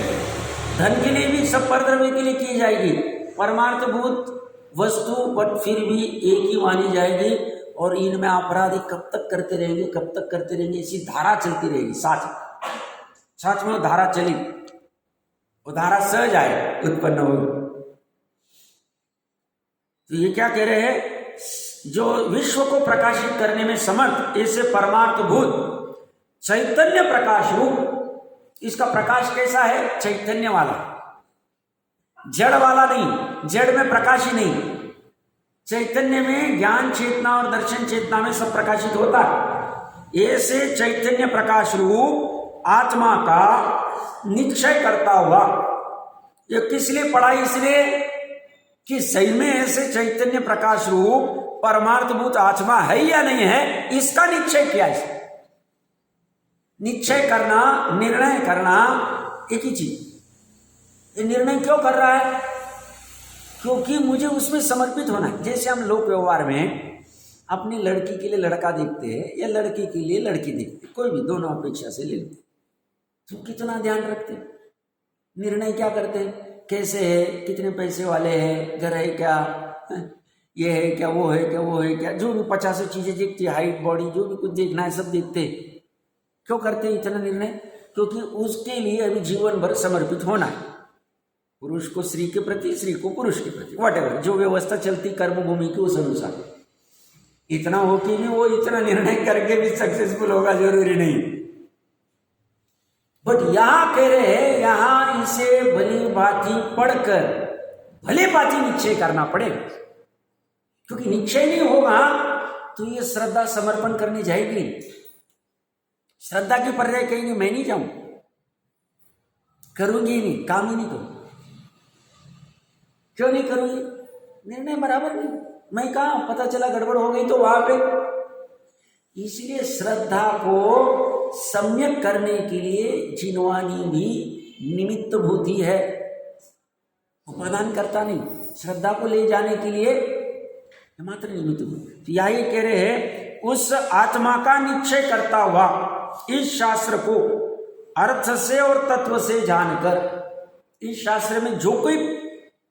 धन के लिए भी, सब परद्रव्य के लिए की जाएगी परमार्थभूत वस्तु, बट फिर भी एक ही मानी जाएगी। और इनमें अपराधी कब तक करते रहेंगे, कब तक करते रहेंगे, इसी धारा चलती रहेगी। साथ में वो धारा चली, वो धारा सहज आए उत्पन्न हो। तो ये क्या कह रहे हैं? जो विश्व को प्रकाशित करने में समर्थ ऐसे परमार्थभूत चैतन्य प्रकाश रूप, इसका प्रकाश कैसा है? चैतन्य वाला, जड़ वाला नहीं। जड़ में प्रकाश ही नहीं, चैतन्य में ज्ञान चेतना और दर्शन चेतना में सब प्रकाशित होता है। ऐसे चैतन्य प्रकाश रूप आत्मा का निश्चय करता हुआ, ये किस लिए पढ़ा? इसलिए कि सही में ऐसे चैतन्य प्रकाश रूप परमार्थभूत आत्मा है या नहीं है, इसका निश्चय किया। इसे निश्चय करना, निर्णय करना एक ही चीज। ये निर्णय क्यों कर रहा है? क्योंकि मुझे उसमें समर्पित होना है। जैसे हम लोक व्यवहार में अपनी लड़की के लिए लड़का देखते हैं या लड़की के लिए लड़की देखते हैं, कोई भी दोनों अपेक्षा से ले लेते, तो कितना ध्यान रखते हैं, निर्णय क्या करते हैं, कैसे है, कितने पैसे वाले हैं, घर है क्या, ये है क्या, वो है क्या, वो है क्या, जो भी 50 चीजें देखती है, हाइट बॉडी जो भी कुछ देखना है सब देखते हैं। क्यों करते हैं इतना निर्णय? क्योंकि उसके लिए अभी जीवन भर समर्पित होना है। पुरुष को स्त्री के प्रति, स्त्री को पुरुष के प्रति, व्हाटएवर जो व्यवस्था चलती कर्म भूमि की उस अनुसार। इतना हो कि भी वो इतना निर्णय करके भी सक्सेसफुल होगा जरूरी नहीं। बट यहां कह रहे हैं, यहां इसे भली भांति पढ़कर भले भांति निश्चय करना पड़ेगा। क्योंकि निश्चय नहीं होगा तो ये श्रद्धा समर्पण करने जाएगी। श्रद्धा की पर्याय कहेंगे मैं नहीं जाऊं, करूंगी ही नहीं, काम ही नहीं करूं। क्यों नहीं करूंगी? निर्णय बराबर नहीं। मैं कहा पता चला गड़बड़ हो गई तो वहां पे इसलिए श्रद्धा को सम्यक करने के लिए जिनवानी भी निमित्त भूति है, उपादान करता नहीं। श्रद्धा को ले जाने के लिए मात्र निमित्त भूति। तो यह कह रहे हैं उस आत्मा का निश्चय करता हुआ इस शास्त्र को अर्थ से और तत्व से जानकर, इस शास्त्र में जो कोई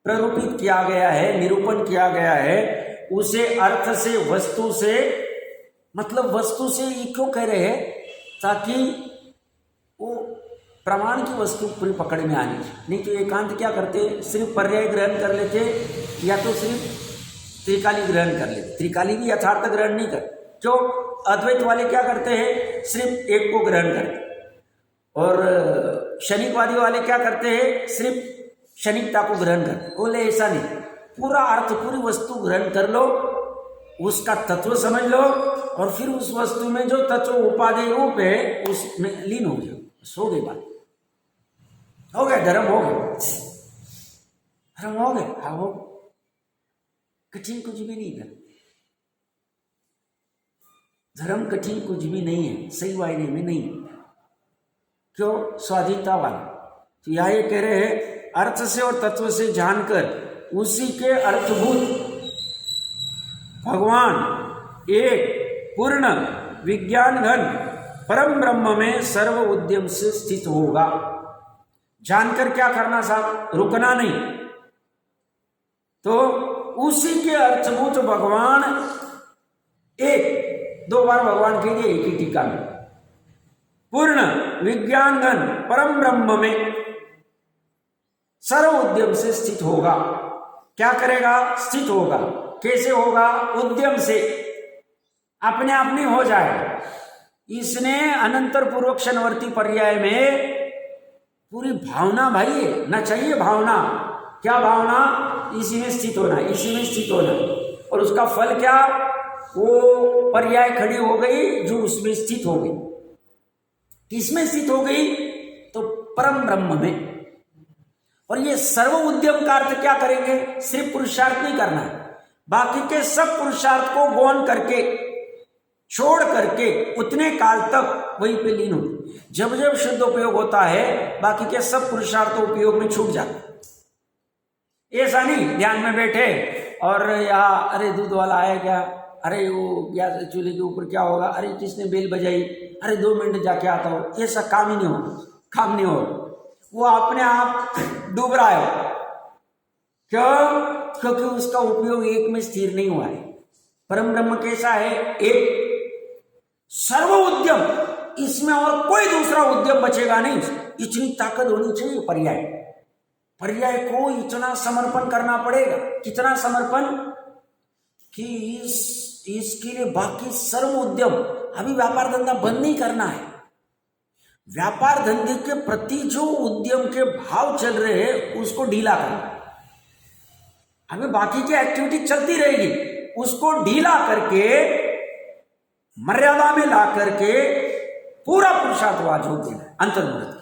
प्ररूपित किया गया है, निरूपण किया गया है, उसे अर्थ से, वस्तु से, मतलब वस्तु से ये क्यों कह रहे हैं, ताकि वो प्रमाण की वस्तु पूरी पकड़ में आनी चाहिए। नहीं तो एकांत क्या करते, सिर्फ पर्याय ग्रहण कर लेते या तो सिर्फ त्रिकाली ग्रहण कर लेते। त्रिकाली भी यथार्थ ग्रहण नहीं करते। क्यों? अद्वैत वाले क्या करते हैं, सिर्फ एक को ग्रहण करते, और शनिकवादी वाले क्या करते हैं, सिर्फ क्षणिकता को ग्रहण कर। बोले ऐसा नहीं, पूरा अर्थ, पूरी वस्तु ग्रहण कर लो, उसका तत्व समझ लो, और फिर उस वस्तु में जो तत्व उपादेय रूप है उसमें लीन हो जाओ। सो गई बात, हो गया, धर्म हो गया, धर्म हो गया। हाँ, हो कठिन कुछ भी नहीं है, धर्म कठिन कुछ भी नहीं है, सही वायने में नहीं। क्यों? स्वाधीनता वाला। तो यह ये कह रहे हैं अर्थ से और तत्व से जानकर उसी के अर्थभूत भगवान एक पूर्ण विज्ञान घन परम ब्रह्म में सर्व उद्यम से स्थित होगा। जानकर क्या करना साहब, रुकना नहीं। तो उसी के अर्थभूत भगवान एक, दो बार भगवान कहिए एक ही टीका में, पूर्ण विज्ञान घन परम ब्रह्म में सर्व उद्यम से स्थित होगा। क्या करेगा? स्थित होगा। कैसे होगा? उद्यम से, अपने आप नहीं हो जाएगा। इसने अनंतर पूर्वक क्षणवर्ती पर्याय में पूरी भावना भाई है ना, चाहिए भावना। क्या भावना? इसी में स्थित होना, इसी में स्थित होना। और उसका फल क्या? वो पर्याय खड़ी हो गई जो उसमें स्थित हो गई। किसमें स्थित हो गई? तो परम ब्रह्म में। और ये सर्व उद्यम का अर्थ क्या करेंगे? सिर्फ पुरुषार्थ नहीं करना है, बाकी के सब पुरुषार्थ को गौण करके, छोड़ करके उतने काल तक वहीं पे लीन हो। जब जब शुद्ध उपयोग होता है, बाकी के सब पुरुषार्थ उपयोग में छूट जाते। ऐसा नहीं ध्यान में बैठे और यहाँ अरे दूध वाला आया क्या, अरे वो गैस चूल्हे के ऊपर क्या होगा, अरे किसने बेल बजाई, अरे 2 मिनट जाके आता हो। ऐसा काम ही नहीं हो, काम नहीं हो। वो अपने आप डूब रहा है। क्यों? क्योंकि उसका उपयोग एक में स्थिर नहीं हुआ है। परम ब्रह्म कैसा है? एक सर्व उद्यम, इसमें और कोई दूसरा उद्यम बचेगा नहीं। इतनी ताकत होनी चाहिए पर्याय, पर्याय को इतना समर्पण करना पड़ेगा। कितना समर्पण? कि इसके लिए बाकी सर्व उद्यम, अभी व्यापार धंधा बंद नहीं करना है। व्यापार धंधे के प्रति जो उद्यम के भाव चल रहे हैं उसको ढीला करना। हमें बाकी की एक्टिविटी चलती रहेगी, उसको ढीला करके मर्यादा में ला करके पूरा पुरुषार्थ वाजो देना, अंतर्मुहूर्त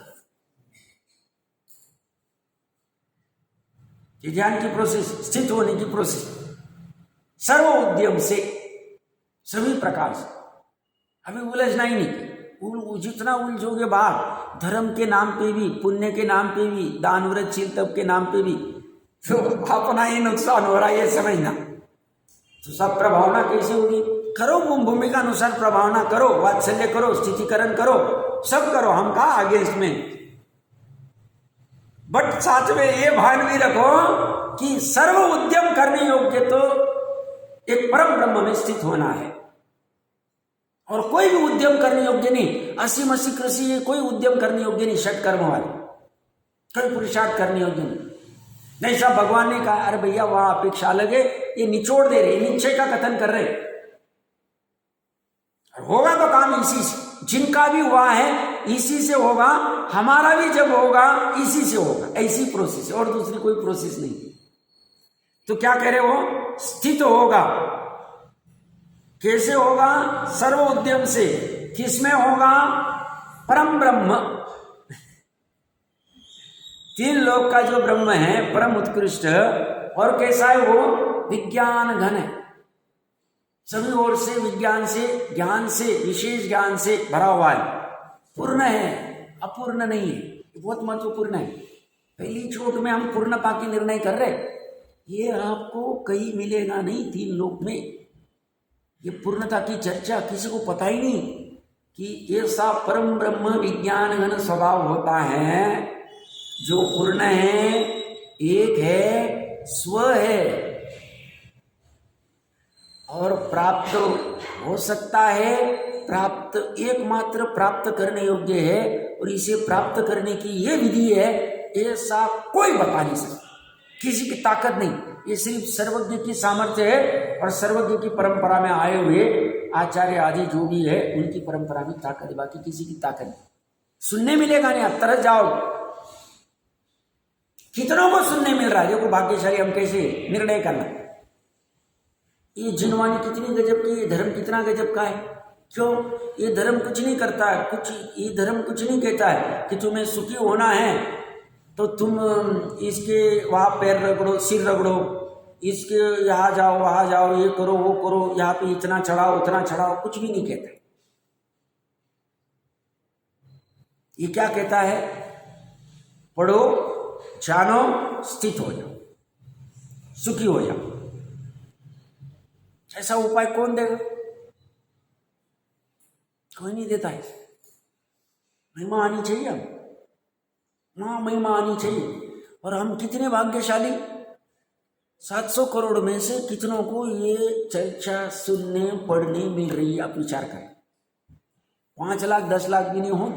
ये ध्यान की प्रोसेस, स्थित होने की प्रोसेस, सर्व उद्यम से, सभी प्रकार से। हमें उलझना ही नहीं। जितना उलझोगे बाहर, धर्म के नाम पे भी, पुण्य के नाम पे भी, दान व्रत शील तप के नाम पे भी, तो अपना ही नुकसान हो रहा है, ये समझना। तो सब प्रभावना कैसे होगी? करो, भूमिका अनुसार प्रभावना करो, वात्सल्य करो, स्थितिकरण करो, सब करो, हम कहा आगे इसमें। बट साथ में ये भान भी रखो कि सर्व उद्यम करने योग्य तो एक परम ब्रह्म में स्थित होना है, और कोई भी उद्यम करने योग्य नहीं। 80 कृषि, ये कोई उद्यम करने योग्य नहीं। षट कर्म वाले कोई पुरुषार्थ करने योग्य नहीं। सब भगवान ने कहा, अरे भैया वहां अपेक्षा लगे, ये निचोड़ दे रहे, निश्चय का कथन कर रहे। होगा तो काम इसी से, जिनका भी हुआ है इसी से होगा, हमारा भी जब होगा इसी से होगा। ऐसी प्रोसेस, और दूसरी कोई प्रोसेस नहीं। तो क्या कह रहे हो? स्थित होगा। कैसे होगा? सर्व उद्यम से। किसमें होगा? परम ब्रह्म। 3 लोक का जो ब्रह्म है, परम उत्कृष्ट, और कैसा है वो? विज्ञान घन है। सभी ओर से विज्ञान से, ज्ञान से, विशेष ज्ञान से भरा हुआ है, पूर्ण है, अपूर्ण नहीं है। बहुत महत्वपूर्ण है। पहली चोट में हम पूर्णता की निर्णय कर रहे, ये आपको कहीं मिलेगा नहीं। 3 लोक में ये पूर्णता की चर्चा किसी को पता ही नहीं कि ऐसा परम ब्रह्म विज्ञान घन स्वभाव होता है जो पूर्ण है, एक है, स्व है और प्राप्त हो सकता है, प्राप्त एकमात्र प्राप्त करने योग्य है। और इसे प्राप्त करने की ये विधि है, ऐसा कोई बता नहीं सकता, किसी की ताकत नहीं। ये सिर्फ सर्वज्ञ की सामर्थ्य है और सर्वज्ञ की परंपरा में आए हुए आचार्य आदि जो भी है उनकी परंपरा में ताकत है, बाकी किसी की ताकत नहीं। सुनने मिलेगा नहीं, आप तरस जाओ। कितनों को सुनने मिल रहा है, देखो भाग्यशाली हम कैसे निर्णय करना। ये जिनवानी कितनी गजब की, ये धर्म कितना गजब का है। क्यों? ये धर्म कुछ नहीं करता है, ये धर्म कुछ नहीं कहता है कि तुम्हें सुखी होना है तो तुम इसके वहाँ पैर रगड़ो, सिर रगड़ो, इसके यहाँ जाओ, वहाँ जाओ, ये करो, वो करो, यहाँ पे इतना चढ़ाओ, उतना चढ़ाओ, कुछ भी नहीं कहता। ये क्या कहता है? पढ़ो, जानो, स्थित हो जाओ, सुखी हो जाओ। ऐसा उपाय कौन देगा? कोई नहीं देता है। महिमा आनी चाहिए, हम महिमा आनी चाहिए। और हम कितने भाग्यशाली, 700 करोड़ में से कितनों को ये चर्चा सुनने पढ़ने मिल रही है। आप विचार करें, 5 लाख 10 लाख भी नहीं हो।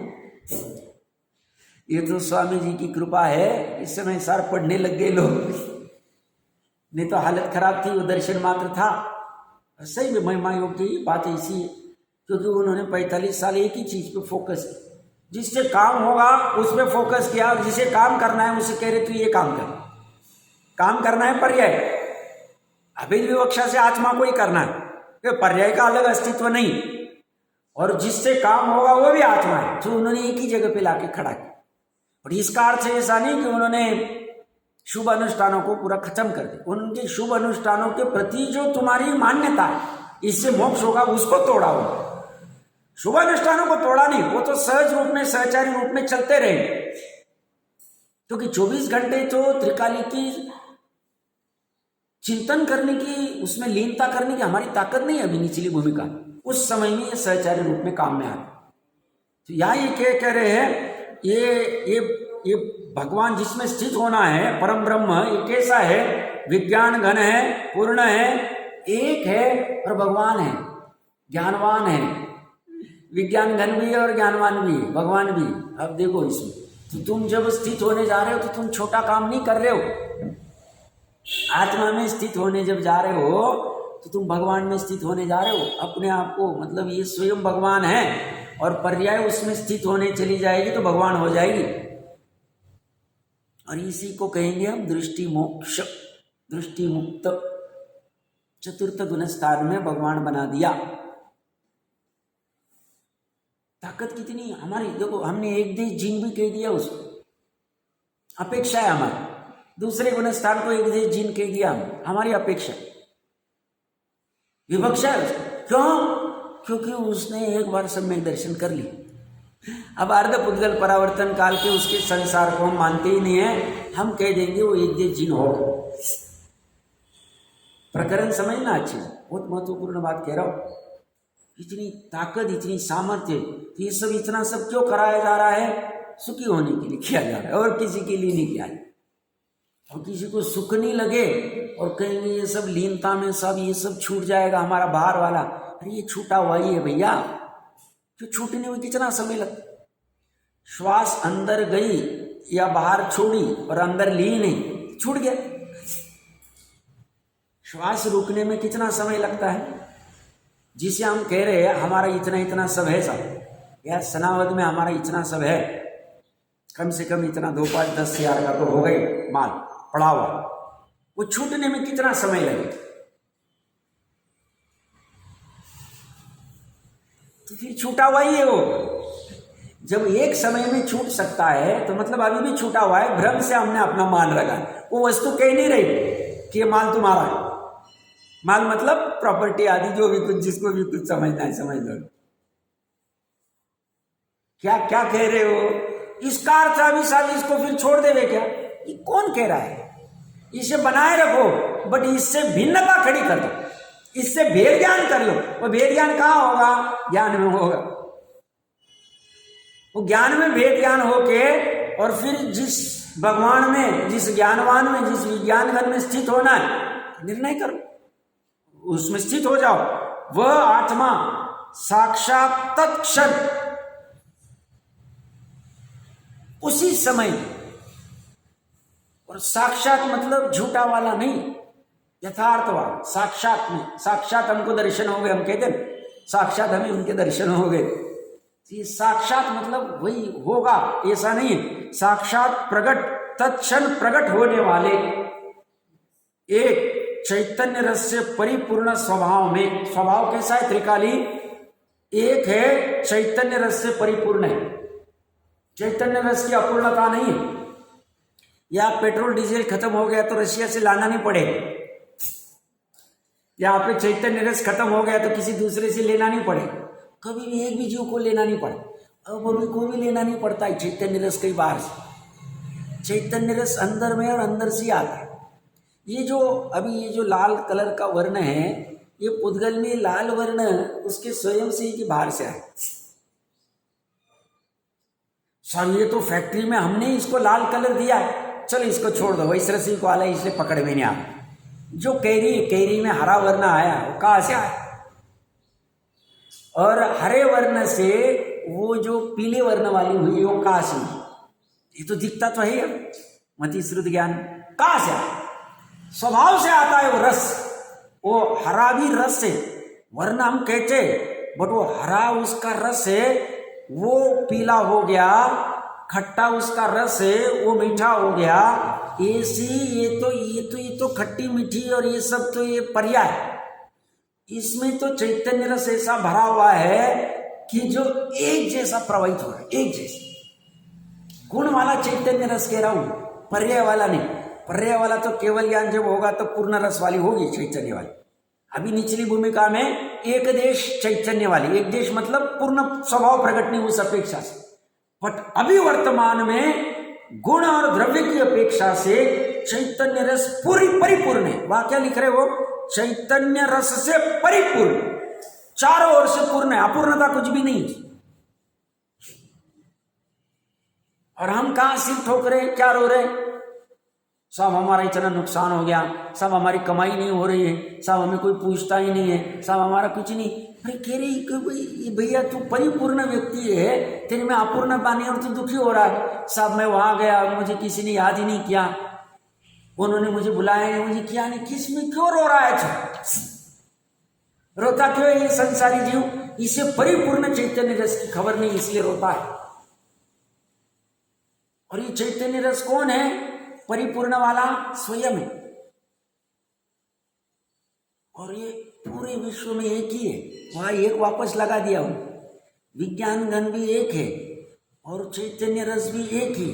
ये तो स्वामी जी की कृपा है, इस समय सार पढ़ने लग गए लोग, नहीं तो हालत खराब थी, वो दर्शन मात्र था। सही में महिमा योग की बात ऐसी है क्योंकि उन्होंने 45 साल एक ही चीज पे फोकस किया। जिससे काम होगा उस पर फोकस किया, और जिसे काम करना है उसे कह रहे तू ये काम कर। काम करना है पर्याय, अभी विवक्षा से आत्मा को ही करना है, पर्याय का अलग अस्तित्व नहीं। और जिससे काम होगा वो भी आत्मा है, जो उन्होंने एक ही जगह पे लाके खड़ा किया। और इसका अर्थ ऐसा नहीं कि उन्होंने शुभ अनुष्ठानों को पूरा खत्म कर दिया। उनके शुभ अनुष्ठानों के प्रति जो तुम्हारी मान्यता है इससे मोक्ष होगा, उसको तोड़ा होगा। शुभ अनुष्ठानों को तोड़ा नहीं, वो तो सहज रूप में, सहचारी रूप में चलते रहे। क्योंकि 24 घंटे तो त्रिकाली की चिंतन करने की, उसमें लीनता करने की हमारी ताकत नहीं है अभी निचली भूमिका। उस समय में ये सहचारी रूप में काम में आता। तो यहाँ ये कह रहे हैं, ये भगवान जिसमें स्थित होना है, परम ब्रह्म, ये कैसा है? विज्ञान घन है, पूर्ण है, एक है और भगवान है, ज्ञानवान है। विज्ञान घन भी है और ज्ञानवान भी है, भगवान भी। अब देखो इसमें तो तुम जब स्थित होने जा रहे हो तो तुम छोटा काम नहीं कर रहे हो। आत्मा में स्थित होने जब जा रहे हो तो तुम भगवान में स्थित होने जा रहे हो अपने आप को। मतलब ये स्वयं भगवान है और पर्याय उसमें स्थित होने चली जाएगी तो भगवान हो जाएगी। और इसी को कहेंगे हम दृष्टि मोक्ष, दृष्टि मुक्त। चतुर्थ गुण स्थान में भगवान बना दिया। ताकत कितनी हमारी, देखो हमने एक देश जिन भी कह दिया, उसको अपेक्षा है हमारी। दूसरे गुण स्थान को एक देश जिन कह दिया, हमारी अपेक्षा, विवक्षा है। क्यों? क्योंकि उसने एक बार सम्यक दर्शन कर ली। अब अर्ध पुद्गल परावर्तन काल के उसके संसार को हम मानते ही नहीं है, हम कह देंगे वो एक देश जिन होगा। प्रकरण समझना अच्छी, बहुत महत्वपूर्ण बात कह रहा हूं। इतनी ताकत, इतनी सामर्थ्य, तो ये सब इतना सब क्यों कराया जा रहा है? सुखी होने के लिए किया जा रहा है और किसी के लिए नहीं किया है। और किसी को सुख नहीं लगे और कहेंगे ये सब लीनता में सब ये सब छूट जाएगा हमारा बाहर वाला। अरे ये छूटा हुआ ही है भैया, जो छूटने में कितना समय लगता। श्वास अंदर गई या बाहर छोड़ी और अंदर ली नहीं, छूट गया। श्वास रुकने में कितना समय लगता है? जिसे हम कह रहे हैं हमारा इतना इतना सब है, सब यार सनावद में हमारा इतना सब है, कम से कम इतना 2, 5, 10 हजार का तो हो गई माल पड़ा हुआ, वो छूटने में कितना समय लगे? तो फिर छूटा हुआ ही है वो। जब एक समय में छूट सकता है तो मतलब अभी भी छूटा हुआ है, भ्रम से हमने अपना मान रखा है। वो वस्तु कह नहीं रही कि ये माल तुम्हारा है, माल मतलब प्रॉपर्टी आदि, जो भी कुछ, जिसको भी कुछ समझना है समझ लो। क्या क्या कह रहे हो? इसका अर्थ अभी साहब इसको फिर छोड़ देवे क्या? ये कौन कह रहा है? इसे बनाए रखो, बट इससे भिन्नता खड़ी कर दो, इससे भेद ज्ञान कर लो। वो भेद ज्ञान कहाँ होगा? ज्ञान में होगा। वो ज्ञान में भेद ज्ञान होके, और फिर जिस भगवान में, जिस ज्ञानवान में, जिस विज्ञान घन में स्थित होना है, निर्णय करो, उसमें स्थित हो जाओ। वह आत्मा साक्षात तत्क्षण, उसी समय। और साक्षात मतलब झूठा वाला नहीं, यथार्थवाद। साक्षात में, साक्षात हमको दर्शन हो गए, हम कहते हैं साक्षात हमें उनके दर्शन हो गए। ये साक्षात मतलब वही होगा, ऐसा नहीं है। साक्षात प्रकट, तत्क्षण प्रकट होने वाले एक चैतन्य रस से परिपूर्ण स्वभाव में। स्वभाव कैसा है? त्रिकाली। एक है चैतन्य रस से परिपूर्ण है, चैतन्य रस की अपूर्णता नहीं है। या पेट्रोल डीजल खत्म हो गया तो रशिया से लाना नहीं पड़ेगा, या पे चैतन्य रस खत्म हो गया तो किसी दूसरे से लेना नहीं पड़ेगा। कभी भी एक भी जीव को लेना नहीं पड़े, अब अभी को भी लेना नहीं पड़ता है चैतन्य रस कई बार से। चैतन्य रस अंदर में और अंदर से आता है। ये जो अभी ये जो लाल कलर का वर्ण है, ये पुद्गल में लाल वर्ण उसके स्वयं से ही बाहर से आए। सर ये तो फैक्ट्री में हमने इसको लाल कलर दिया है, चलो इसको छोड़ दो, वैसे रसी को आला इसलिए पकड़ में नहीं आ। जो कैरी में हरा वर्ण आया वो कहाँ से आया? और हरे वर्ण से वो जो पीले वर्ण वाली हुई वो कहाँ से? ये तो दिखता तो है मति श्रुत ज्ञान। कहाँ से आया? स्वभाव से आता है वो रस। वो हरा भी रस है, वर्ण हम कहते, बट वो हरा उसका रस है, वो पीला हो गया। खट्टा उसका रस है, वो मीठा हो गया। ऐसी ये तो खट्टी मीठी और ये सब तो ये पर्याय। इसमें तो चैतन्य रस ऐसा भरा हुआ है कि जो एक जैसा प्रवाहित हो रहा है, एक जैसा गुण वाला चैतन्य रस कह रहा हूं, पर्याय वाला नहीं। पर्याय वाला तो केवल ज्ञान जब होगा तो पूर्ण रस वाली होगी चैतन्य वाली। अभी निचली भूमिका में एक देश चैतन्य वाली, एक देश मतलब पूर्ण स्वभाव प्रकट नहीं उस अपेक्षा से। बट अभी वर्तमान में गुण और द्रव्य की अपेक्षा से चैतन्य रस पूरी परिपूर्ण है। वहां क्या लिख रहे हो? चैतन्य रस से परिपूर्ण, चारों ओर से पूर्ण है, अपूर्णता कुछ भी नहीं। और हम कहां सिर ठोक रहे, क्या रो रहे? सब हमारा इतना नुकसान हो गया, सब हमारी कमाई नहीं हो रही है, सब हमें कोई पूछता ही नहीं है, सब हमारा कुछ नहीं। अरे कह रही भैया तू परिपूर्ण व्यक्ति है, तेरे में अपूर्ण पानी और तू दुखी हो रहा है। साहब मैं वहां गया, मुझे किसी ने याद ही नहीं किया, उन्होंने मुझे बुलाया नहीं, मुझे किया नहीं। किस में क्यों रो रहा है? रोता क्यों है ये संसारी जीव? इसे परिपूर्ण चैतन्य रस की खबर नहीं, इसलिए रोता है। और ये चैतन्य रस कौन है? परिपूर्ण वाला स्वयं है। और ये पूरे विश्व में एक ही है, वहां एक वापस लगा दिया हूं। विज्ञान घन भी एक है और चैतन्य रस भी एक ही।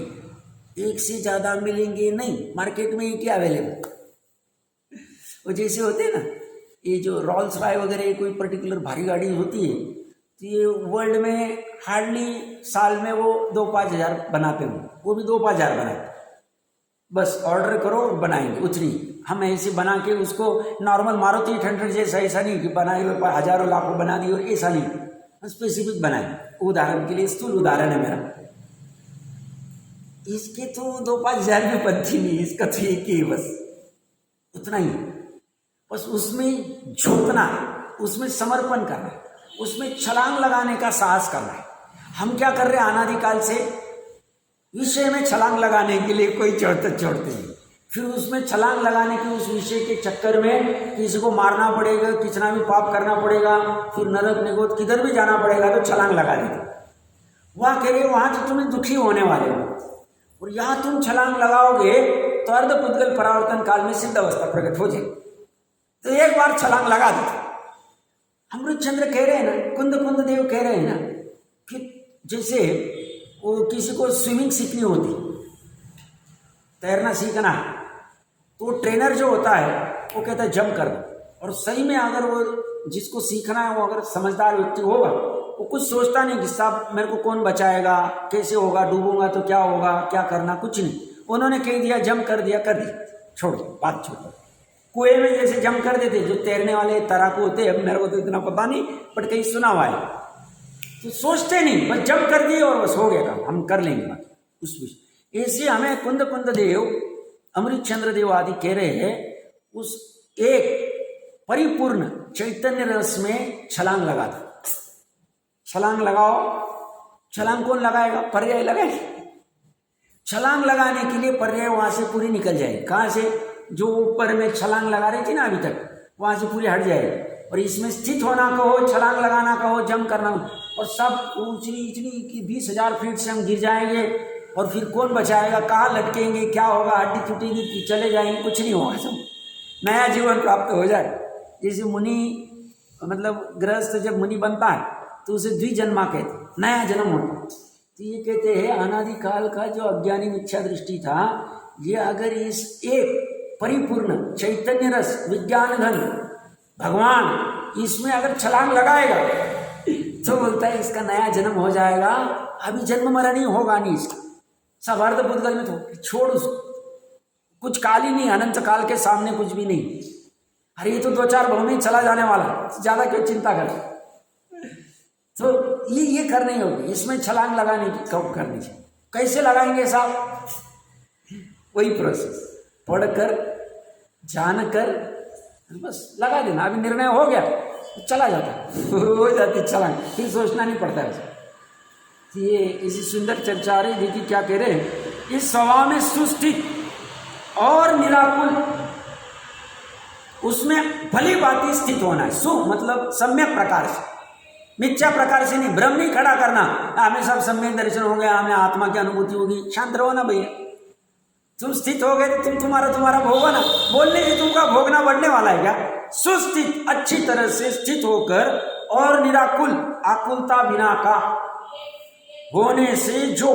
एक से ज्यादा मिलेंगे नहीं, मार्केट में एक ही अवेलेबल। वो जैसे होते हैं ना, ये जो रोल्स रॉय वगैरह कोई पर्टिकुलर भारी गाड़ी होती है, तो ये वर्ल्ड में हार्डली साल में वो 2-5 हजार बनाते हो, वो भी 2-5 हजार बनाते। बस ऑर्डर करो बनाएंगे उतनी। हम ऐसे बना के उसको नॉर्मल मारुति 800 जैसा ऐसा नहीं कि बनाए हुए हजारों लाखों बना दिए, और ऐसा नहीं, स्पेसिफिक बनाए। उदाहरण के लिए स्थूल उदाहरण है मेरा, इसके तो 2-5 हजार में बनती नहीं, इसका तो एक ही बस उतना ही। बस उसमें झोंकना है, उसमें समर्पण करना है, उसमें छलांग लगाने का साहस करना है। हम क्या कर रहे हैं अनादिकाल से? विषय में छलांग लगाने के लिए कोई छोड़ते नहीं, फिर उसमें छलांग लगाने के उस विषय के चक्कर में किसी को मारना पड़ेगा, कितना भी पाप करना पड़ेगा, फिर नरक निगोद किधर भी जाना पड़ेगा, तो छलांग लगा देते। वहां कह रहे वहां तो तुम्हें दुखी होने वाले हो, और यहां तुम छलांग लगाओगे तो अर्ध पुद्गल परावर्तन काल में सिद्ध अवस्था प्रकट हो जाएगी। तो एक बार छलांग लगा देते। अमृतचंद्र कह रहे हैं ना, कुंद देव कह रहे हैं ना कि जैसे वो किसी को स्विमिंग सीखनी होती, तैरना सीखना है, तो ट्रेनर जो होता है वो कहता है जंप कर दो, और सही में अगर वो जिसको सीखना है वो अगर समझदार व्यक्ति होगा, वो कुछ सोचता नहीं कि साहब मेरे को कौन बचाएगा, कैसे होगा, डूबूंगा तो क्या होगा, क्या करना, कुछ नहीं। उन्होंने कह दिया, जंप कर दिया, कर दी, छोड़ दो, बात छोड़ दो। कुएं में जैसे जंप कर देते जो तैरने वाले तैराकू होते हैं, अब मेरे को तो इतना पता नहीं बट कहीं सुना हुआ है, तो सोचते नहीं, बस जंप कर दिए और बस हो गया काम, हम कर लेंगे बात उस विषय। ऐसे हमें कुंद देव, अमृत चंद्र देव आदि कह रहे हैं, उस एक परिपूर्ण चैतन्य रस में छलांग लगा था। छलांग लगाओ, छलांग कौन लगाएगा, पर्याय लगाएगा। छलांग लगाने के लिए पर्याय वहां से पूरी निकल जाएगी। कहां से, जो ऊपर में छलांग लगा रही थी ना अभी तक, वहां से पूरी हट जाएगी। और इसमें स्थित होना कहो, छलांग लगाना कहो, जंप करना, और सब ऊंची कि 20,000 फीट से हम गिर जाएंगे और फिर कौन बचाएगा, कहाँ लटकेंगे, क्या होगा, हड्डी टूटेगी, चले जाएंगे, कुछ नहीं होगा, सब नया जीवन प्राप्त हो जाए। जैसे मुनि, मतलब गृहस्थ जब मुनि बनता है तो उसे द्विजन्मा कहते, नया जन्म होता है। तो ये कहते हैं अनादिकाल का जो अज्ञानी मिथ्या दृष्टि था, ये अगर इस एक परिपूर्ण चैतन्य रस विज्ञान घन भगवान इसमें अगर छलांग लगाएगा तो बोलता है इसका नया जन्म हो जाएगा, अभी जन्म मरण ही होगा नहीं इसका, सब अर्ध बुद्धगल में तो छोड़ उसको, कुछ काल ही नहीं, अनंत काल के सामने कुछ भी नहीं। अरे ये तो 2-4 भाव में चला जाने वाला, ज्यादा क्यों चिंता कर। तो ये करनी होगी, इसमें छलांग लगाने की कब करनी चाहिए, कैसे लगाएंगे साहब, वही प्रोसेस, पढ़कर जानकर बस लगा देना। अभी निर्णय हो गया तो चला जाता हो जाती छलांग, फिर सोचना नहीं पड़ता है। तो ये इसी सुंदर चर्चा आ रही, देखिए क्या कह रहे हैं, इस स्वभाव में सुस्थित और निराकुल, उसमें भली बात स्थित होना है। सु मतलब सम्यक प्रकार से, मिथ्या प्रकार से नहीं, भ्रम नहीं खड़ा करना, हमें सब सम्यक दर्शन हो गया, हमें आत्मा की अनुभूति होगी, शांत रहो ना भैया। तुम स्थित हो गए तो तुम्हारा भोगो ना, बोलने से तुमका भोगना बढ़ने वाला है क्या। सुस्थित, अच्छी तरह से स्थित होकर, और निराकुल, आकुलता बिना का होने से जो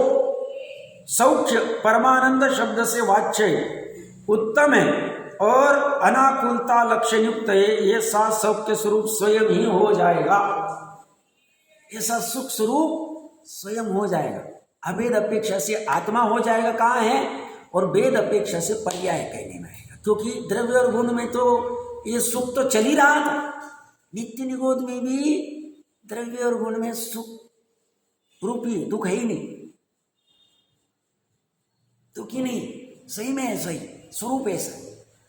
सौख्य परमानंद शब्द से वाच्य उत्तम है और अनाकुलता लक्षण युक्त है, ये सा सौख्य स्वरूप स्वयं ही हो जाएगा। ऐसा सुख स्वरूप स्वयं हो जाएगा, अभेद अपेक्षा से आत्मा हो जाएगा। कहाँ है, और वेद अपेक्षा से पर्याय कहने में आएगा, क्योंकि द्रव्य और गुण में तो ये सुख तो चल ही रहा था, नित्य निरोध में भी द्रव्य और गुण में सुख रूपी दुख है ही नहीं, दुख ही नहीं, सही में है, सही स्वरूप ऐसा।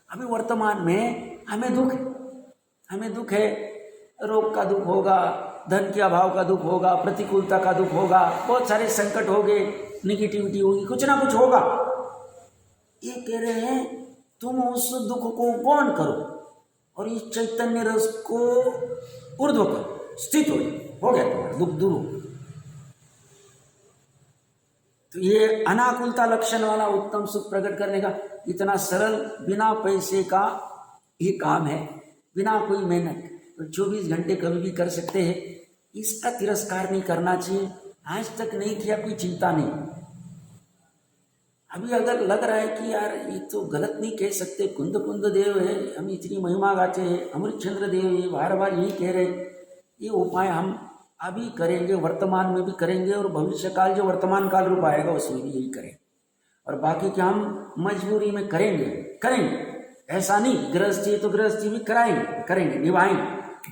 अभी वर्तमान में हमें दुख है, रोग का दुख होगा, धन के अभाव का दुख होगा, प्रतिकूलता का दुख होगा, बहुत सारे संकट होंगे, निगेटिविटी होगी, कुछ ना कुछ होगा। ये कह रहे हैं तुम उस दुख को कौन करो और इस चैतन्य रस को ऊर्ध्व करो, स्थित हो गया तुम्हारा दुख दूर हो। तो ये अनाकुलता लक्षण वाला उत्तम सुख प्रकट करने का इतना सरल, बिना पैसे का ये काम है, बिना कोई मेहनत, तो 24 घंटे कभी भी कर सकते हैं। इसका तिरस्कार नहीं करना चाहिए, आज तक नहीं किया, कोई चिंता नहीं। अभी अगर लग रहा है कि यार ये तो गलत नहीं कह सकते, कुंद देव है, हम इतनी महिमा गाते हैं, अमृत चंद्र देव ये बार बार यही कह रहे, ये उपाय हम अभी करेंगे, वर्तमान में भी करेंगे, और भविष्य काल जो वर्तमान काल रूप आएगा उसमें भी यही करें, और बाकी क्या हम मजबूरी में करेंगे। ऐसा नहीं, गृहस्थी तो गृहस्थी भी करेंगे, निभाएंगे,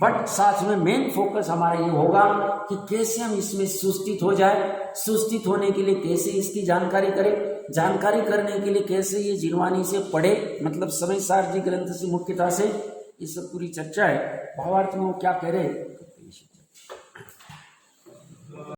बट साथ में मेन फोकस हमारा ये होगा कि कैसे हम इसमें सुस्थित हो जाए। सुस्थित होने के लिए कैसे इसकी जानकारी करें, जानकारी करने के लिए कैसे ये जिनवानी से पढ़े, मतलब समय सार जी ग्रंथ से मुख्यता से, ये सब पूरी चर्चा है। भावार्थ में वो क्या कह रहे